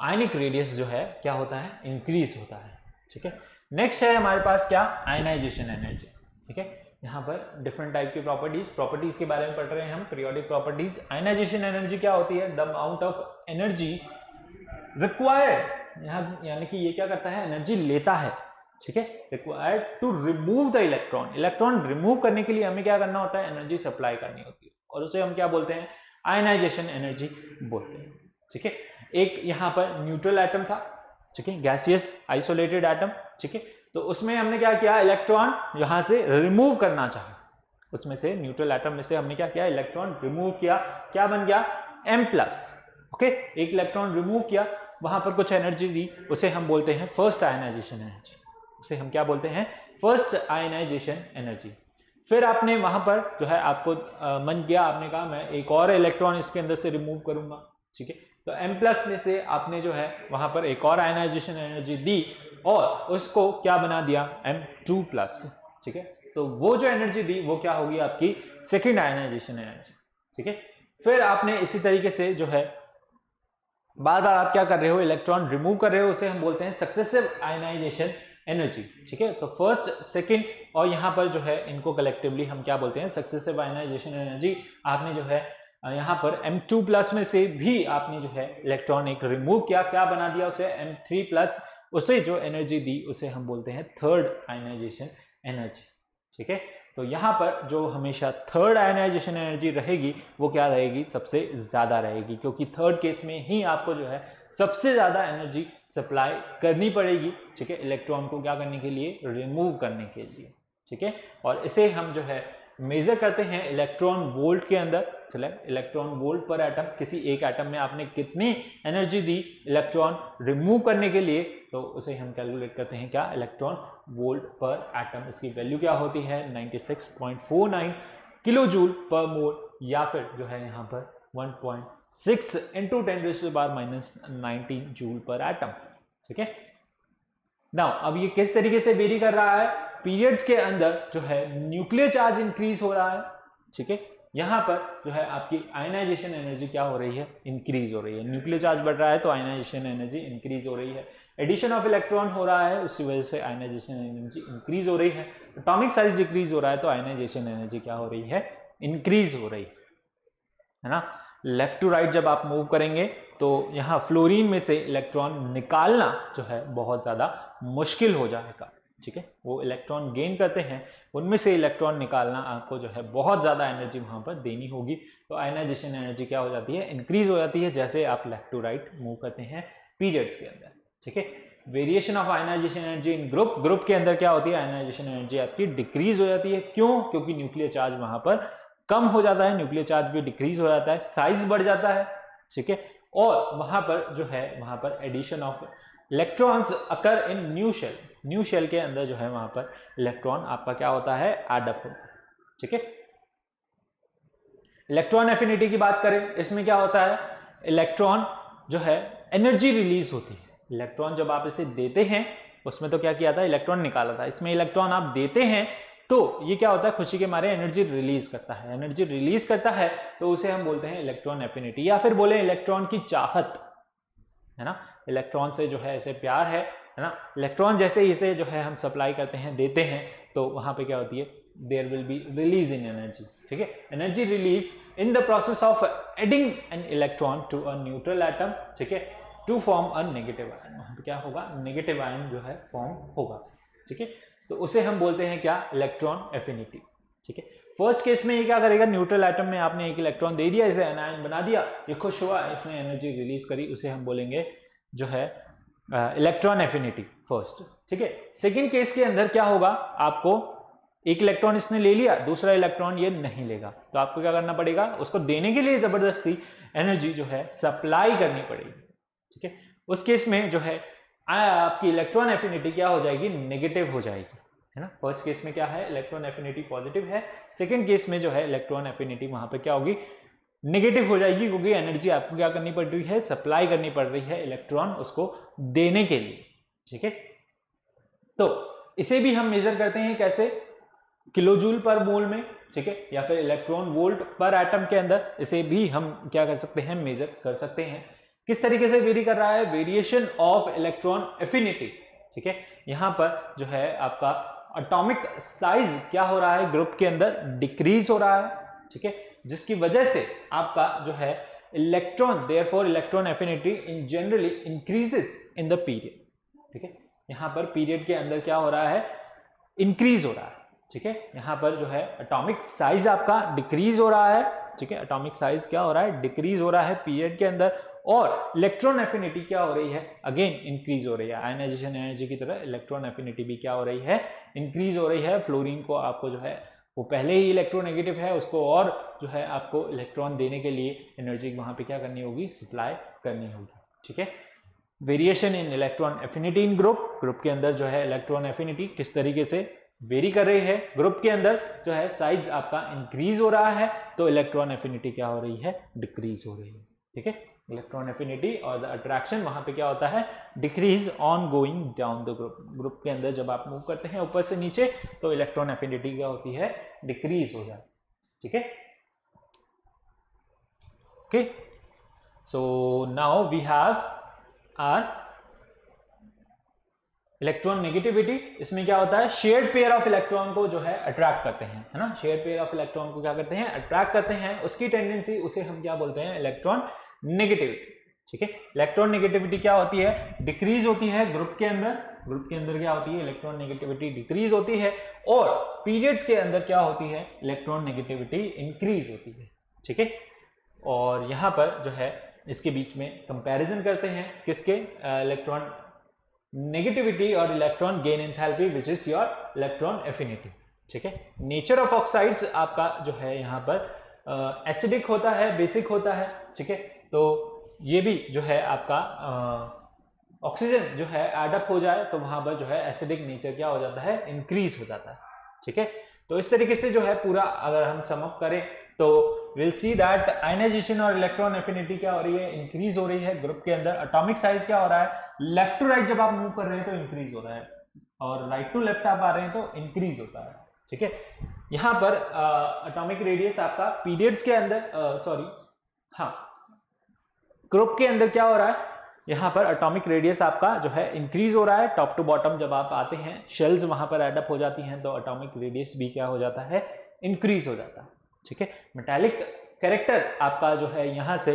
आयनिक रेडियस जो है क्या होता है, इंक्रीज होता है। ठीक है, नेक्स्ट है हमारे पास क्या, आयनाइजेशन एनर्जी। ठीक है, यहाँ पर डिफरेंट टाइप की प्रॉपर्टीज के बारे में पढ़ रहे हैं हम, पीरियोडिक प्रॉपर्टीज। आयनाइजेशन एनर्जी क्या होती है, the amount of energy required, यहाँ यानी कि ये क्या करता है, एनर्जी लेता है। ठीक है, required to remove the electron. Electron remove करने के लिए हमें क्या करना होता है, एनर्जी सप्लाई करनी होती है, और उसे हम क्या बोलते हैं, आयनाइजेशन एनर्जी बोलते हैं। ठीक है, एक यहाँ पर न्यूट्रल एटम था, ठीक है, गैसियस आइसोलेटेड एटम। ठीक है, तो उसमें हमने क्या किया, इलेक्ट्रॉन यहां से रिमूव करना चाहा, उसमें से न्यूट्रल एटम में से हमने क्या किया, इलेक्ट्रॉन रिमूव किया, क्या बन गया, M+। ओके, एक इलेक्ट्रॉन रिमूव किया, वहां पर कुछ एनर्जी दी, उसे हम बोलते हैं फर्स्ट आयनाइजेशन एनर्जी। उसे हम क्या बोलते हैं, फर्स्ट आयनाइजेशन एनर्जी। फिर आपने वहां पर जो है आपको मन किया, आपने कहा मैं एक और इलेक्ट्रॉन इसके अंदर से रिमूव करूंगा। ठीक है, तो M+ में से आपने जो है वहां पर एक और आयनाइजेशन एनर्जी दी और उसको क्या बना दिया, M2+। ठीक है, तो वो जो एनर्जी दी वो क्या होगी आपकी सेकेंड आयनाइजेशन एनर्जी। ठीक है, फिर आपने इसी तरीके से जो है बार बार आप क्या कर रहे हो, इलेक्ट्रॉन रिमूव कर रहे हो, उसे हम बोलते हैं सक्सेसिव आयनाइजेशन एनर्जी। ठीक है, तो फर्स्ट, सेकेंड और यहां पर जो है इनको कलेक्टिवली हम क्या बोलते हैं, सक्सेसिव आयनाइजेशन एनर्जी। आपने जो है यहाँ पर M2+ में से भी आपने जो है इलेक्ट्रॉन एक रिमूव किया, क्या बना दिया उसे, M3+। उसे जो एनर्जी दी उसे हम बोलते हैं थर्ड आयनाइजेशन एनर्जी। ठीक है, तो यहाँ पर जो हमेशा थर्ड आयनाइजेशन एनर्जी रहेगी वो क्या रहेगी, सबसे ज्यादा रहेगी, क्योंकि थर्ड केस में ही आपको जो है सबसे ज्यादा एनर्जी सप्लाई करनी पड़ेगी। ठीक है, इलेक्ट्रॉन को क्या करने के लिए, रिमूव करने के लिए। ठीक है, और इसे हम जो है मेजर करते हैं इलेक्ट्रॉन वोल्ट के अंदर। चले, इलेक्ट्रॉन वोल्ट पर एटम, किसी एक एटम में आपने कितनी एनर्जी दी इलेक्ट्रॉन रिमूव करने के लिए, तो उसे हम कैलकुलेट करते हैं क्या, इलेक्ट्रॉन वोल्ट पर एटम। इसकी वैल्यू क्या होती है, 96.49 किलो जूल पर मोल, या फिर जो है यहाँ पर 1.6 × 10⁻⁻19 जूल पर एटम। ठीक है, नाउ अब ये किस तरीके से वेरी कर रहा है, पीरियड्स के अंदर जो है न्यूक्लियर चार्ज इंक्रीज हो रहा है। ठीक है, यहां पर जो है आपकी आयनाइजेशन एनर्जी क्या हो रही है, इंक्रीज हो रही है। न्यूक्लियर चार्ज बढ़ रहा है तो आयनाइजेशन एनर्जी इंक्रीज हो रही है। एडिशन ऑफ इलेक्ट्रॉन हो रहा है, उसकी वजह से आयनाइजेशन एनर्जी इंक्रीज हो रही है। एटॉमिक साइज डिक्रीज हो रहा है तो आयनाइजेशन एनर्जी क्या हो रही है, इंक्रीज हो रही है ना। लेफ्ट टू राइट जब आप मूव करेंगे तो यहाँ फ्लोरीन में से इलेक्ट्रॉन निकालना जो है बहुत ज्यादा मुश्किल हो जाएगा। ठीक है, वो इलेक्ट्रॉन गेन करते हैं, उनमें से इलेक्ट्रॉन निकालना आपको जो है बहुत ज्यादा एनर्जी वहां पर देनी होगी। तो आयनाइजेशन एनर्जी क्या हो जाती है, इंक्रीज हो जाती है, जैसे आप लेफ्ट टू राइट मूव करते हैं पीरियड्स के अंदर। ठीक है, variation of ionisation energy in group के अंदर क्या होती है, आयनाइजेशन एनर्जी आपकी डिक्रीज हो जाती है। क्यों, क्योंकि न्यूक्लियर चार्ज वहां पर कम हो जाता है, न्यूक्लियर चार्ज भी डिक्रीज हो जाता है, साइज बढ़ जाता है। ठीक है, और वहां पर जो है वहां पर addition of electrons occur in new shell के अंदर जो है वहां पर इलेक्ट्रॉन आपका क्या होता है, एडअप होता है। ठीक है, इलेक्ट्रॉन एफिनिटी की बात करें, इसमें क्या होता है, इलेक्ट्रॉन जो है एनर्जी रिलीज होती है। इलेक्ट्रॉन जब आप इसे देते हैं, उसमें तो क्या किया था, इलेक्ट्रॉन निकाला था, इसमें इलेक्ट्रॉन आप देते हैं तो ये क्या होता है, खुशी के मारे एनर्जी रिलीज करता है। एनर्जी रिलीज करता है तो उसे हम बोलते हैं इलेक्ट्रॉन एफिनिटी, या फिर बोले इलेक्ट्रॉन की चाहत, है ना। इलेक्ट्रॉन से जो है ऐसे प्यार है ना। इलेक्ट्रॉन जैसे इसे जो है हम सप्लाई करते हैं, देते हैं, तो वहां पे क्या होती है, there will be release in energy. ठीक है, energy release in the process of adding an electron to a neutral atom. ठीक है, to form a negative ion, वहां पे क्या होगा, नेगेटिव आयन जो है फॉर्म होगा, ठीक है। तो उसे हम बोलते हैं क्या, इलेक्ट्रॉन एफिनिटी, ठीक है। फर्स्ट केस में ये क्या करेगा, न्यूट्रल एटम में आपने एक इलेक्ट्रॉन दे दिया, इसे एनायन बना दिया, ये खुश हुआ, इसने एनर्जी रिलीज करी, उसे हम बोलेंगे जो है इलेक्ट्रॉन एफिनिटी फर्स्ट, ठीक है। सेकेंड केस के अंदर क्या होगा, आपको एक इलेक्ट्रॉन इसने ले लिया, दूसरा इलेक्ट्रॉन ये नहीं लेगा, तो आपको क्या करना पड़ेगा, उसको देने के लिए जबरदस्ती एनर्जी जो है सप्लाई करनी पड़ेगी, ठीक है। उस केस में जो है आपकी इलेक्ट्रॉन एफिनिटी क्या हो जाएगी, नेगेटिव हो जाएगी, है ना। फर्स्ट केस में क्या है, इलेक्ट्रॉन एफिनिटी पॉजिटिव है, सेकेंड केस में जो है इलेक्ट्रॉन एफिनिटी वहां पर क्या होगी, नेगेटिव हो जाएगी, क्योंकि एनर्जी आपको क्या करनी पड़ रही है, सप्लाई करनी पड़ रही है इलेक्ट्रॉन उसको देने के लिए, ठीक है। तो इसे भी हम मेजर करते हैं कैसे, किलो जूल पर मोल में, ठीक है, या फिर इलेक्ट्रॉन वोल्ट पर एटम के अंदर, इसे भी हम क्या कर सकते हैं, मेजर कर सकते हैं। किस तरीके से वेरी कर रहा है, वेरिएशन ऑफ इलेक्ट्रॉन एफिनिटी, ठीक है। यहां पर जो है आपका एटॉमिक साइज क्या हो रहा है, ग्रुप के अंदर डिक्रीज हो रहा है, ठीक है, जिसकी वजह से आपका जो है electron, therefore electron affinity in generally increases in the period, ठीक है। यहां पर पीरियड के अंदर क्या हो रहा है, इंक्रीज हो रहा है, ठीक है। यहां पर जो है एटॉमिक साइज आपका डिक्रीज हो रहा है, ठीक है, एटॉमिक साइज क्या हो रहा है, डिक्रीज हो रहा है पीरियड के अंदर, और इलेक्ट्रॉन एफिनिटी क्या हो रही है, अगेन इंक्रीज हो रही है। आयनाइजेशन एनर्जी की तरह इलेक्ट्रॉन एफिनिटी भी क्या हो रही है, इंक्रीज हो रही है। फ्लोरीन को आपको जो है वो पहले ही इलेक्ट्रोनेगेटिव है, उसको और जो है आपको इलेक्ट्रॉन देने के लिए एनर्जी वहां पे क्या करनी होगी, सप्लाई करनी होगी, ठीक है। Variation in electron affinity in group के अंदर जो है इलेक्ट्रॉन एफिनिटी किस तरीके से वेरी कर रही है, ग्रुप के अंदर जो है साइज आपका इंक्रीज हो रहा है, तो इलेक्ट्रॉन एफिनिटी क्या हो रही है, डिक्रीज हो रही है, ठीक है। इलेक्ट्रॉन एफिनिटी और द अट्रैक्शन वहां पे क्या होता है, decrease on going down the group के अंदर जब आप मूव करते हैं ऊपर से नीचे, तो इलेक्ट्रॉन एफिनिटी क्या होती है, डिक्रीज हो जाती है, ठीक है। Okay, so now we have our electronegativity. इसमें क्या होता है, शेयर्ड पेयर ऑफ इलेक्ट्रॉन को जो है अट्रैक्ट करते हैं, है ना, शेयर्ड पेयर ऑफ इलेक्ट्रॉन को क्या करते हैं, अट्रैक्ट करते हैं, उसकी टेंडेंसी, उसे हम क्या बोलते हैं, इलेक्ट्रॉन नेगेटिविटी, ठीक है। इलेक्ट्रॉन नेगेटिविटी क्या होती है, डिक्रीज होती है ग्रुप के अंदर क्या होती है, इलेक्ट्रॉन नेगेटिविटी डिक्रीज होती है, और पीरियड्स के अंदर क्या होती है, इलेक्ट्रॉन नेगेटिविटी इंक्रीज होती है, ठीक है। और यहां पर जो है इसके बीच में कंपैरिजन करते हैं, किसके, इलेक्ट्रॉन नेगेटिविटी और electron gain enthalpy which is your electron affinity, ठीक है। नेचर ऑफ ऑक्साइड्स आपका जो है यहाँ पर एसिडिक होता है, बेसिक होता है, ठीक है। तो ये भी जो है आपका ऑक्सीजन जो है एडअप हो जाए तो वहां पर जो है एसिडिक नेचर क्या हो जाता है, इंक्रीज हो जाता है, ठीक है। तो इस तरीके से जो है पूरा अगर हम सम अप करें तो विल सी दैट आयनाइजेशन और इलेक्ट्रॉन एफिनिटी क्या हो रही है, इंक्रीज हो रही है ग्रुप के अंदर। एटॉमिक साइज क्या हो रहा है, लेफ्ट टू राइट जब आप मूव कर रहे हैं तो इंक्रीज हो रहा है, और राइट टू लेफ्ट आप आ रहे हैं तो इंक्रीज होता है, ठीक है। यहां पर एटॉमिक रेडियस आपका पीरियड्स के अंदर ग्रुप के अंदर क्या हो रहा है, यहां पर एटॉमिक रेडियस आपका जो है इंक्रीज हो रहा है। टॉप टू बॉटम जब आप आते हैं, शेल्स वहां पर एडअप हो जाती हैं, तो एटॉमिक रेडियस भी क्या हो जाता है, इंक्रीज हो जाता है, ठीक है। मेटालिक कैरेक्टर आपका जो है यहां से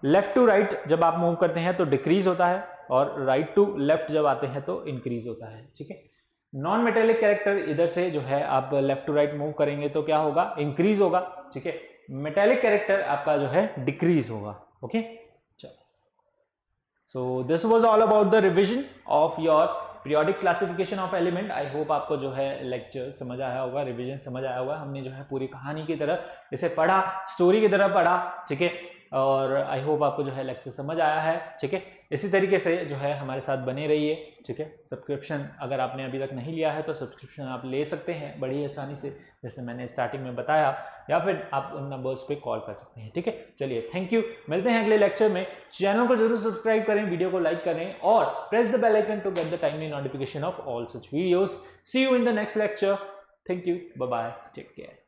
लेफ्ट टू राइट जब आप मूव करते हैं तो डिक्रीज होता है, और राइट टू लेफ्ट जब आते हैं तो इंक्रीज होता है, ठीक है। नॉन मेटेलिक कैरेक्टर इधर से जो है आप लेफ्ट टू राइट मूव करेंगे तो क्या होगा, इंक्रीज होगा, ठीक है। मेटेलिक कैरेक्टर आपका जो है डिक्रीज होगा, okay. So this was all about the revision of your periodic classification of element. I hope आपको जो है लेक्चर समझ आया होगा, रिवीजन समझ आया होगा। हमने जो है पूरी कहानी की तरह इसे पढ़ा, स्टोरी की तरह पढ़ा, ठीक है। और आई होप आपको जो है लेक्चर समझ आया है, ठीक है। इसी तरीके से जो है हमारे साथ बने रहिए, ठीक है। सब्सक्रिप्शन अगर आपने अभी तक नहीं लिया है तो सब्सक्रिप्शन आप ले सकते हैं बड़ी आसानी से, जैसे मैंने स्टार्टिंग में बताया, या फिर आप उन नंबर्स पे कॉल कर सकते हैं, ठीक है। चलिए, थैंक यू, मिलते हैं अगले लेक्चर में। चैनल को जरूर सब्सक्राइब करें, वीडियो को लाइक करें, और press the bell icon to get the timely notification of all such videos. See you in the next lecture. Thank you, bye bye, take care.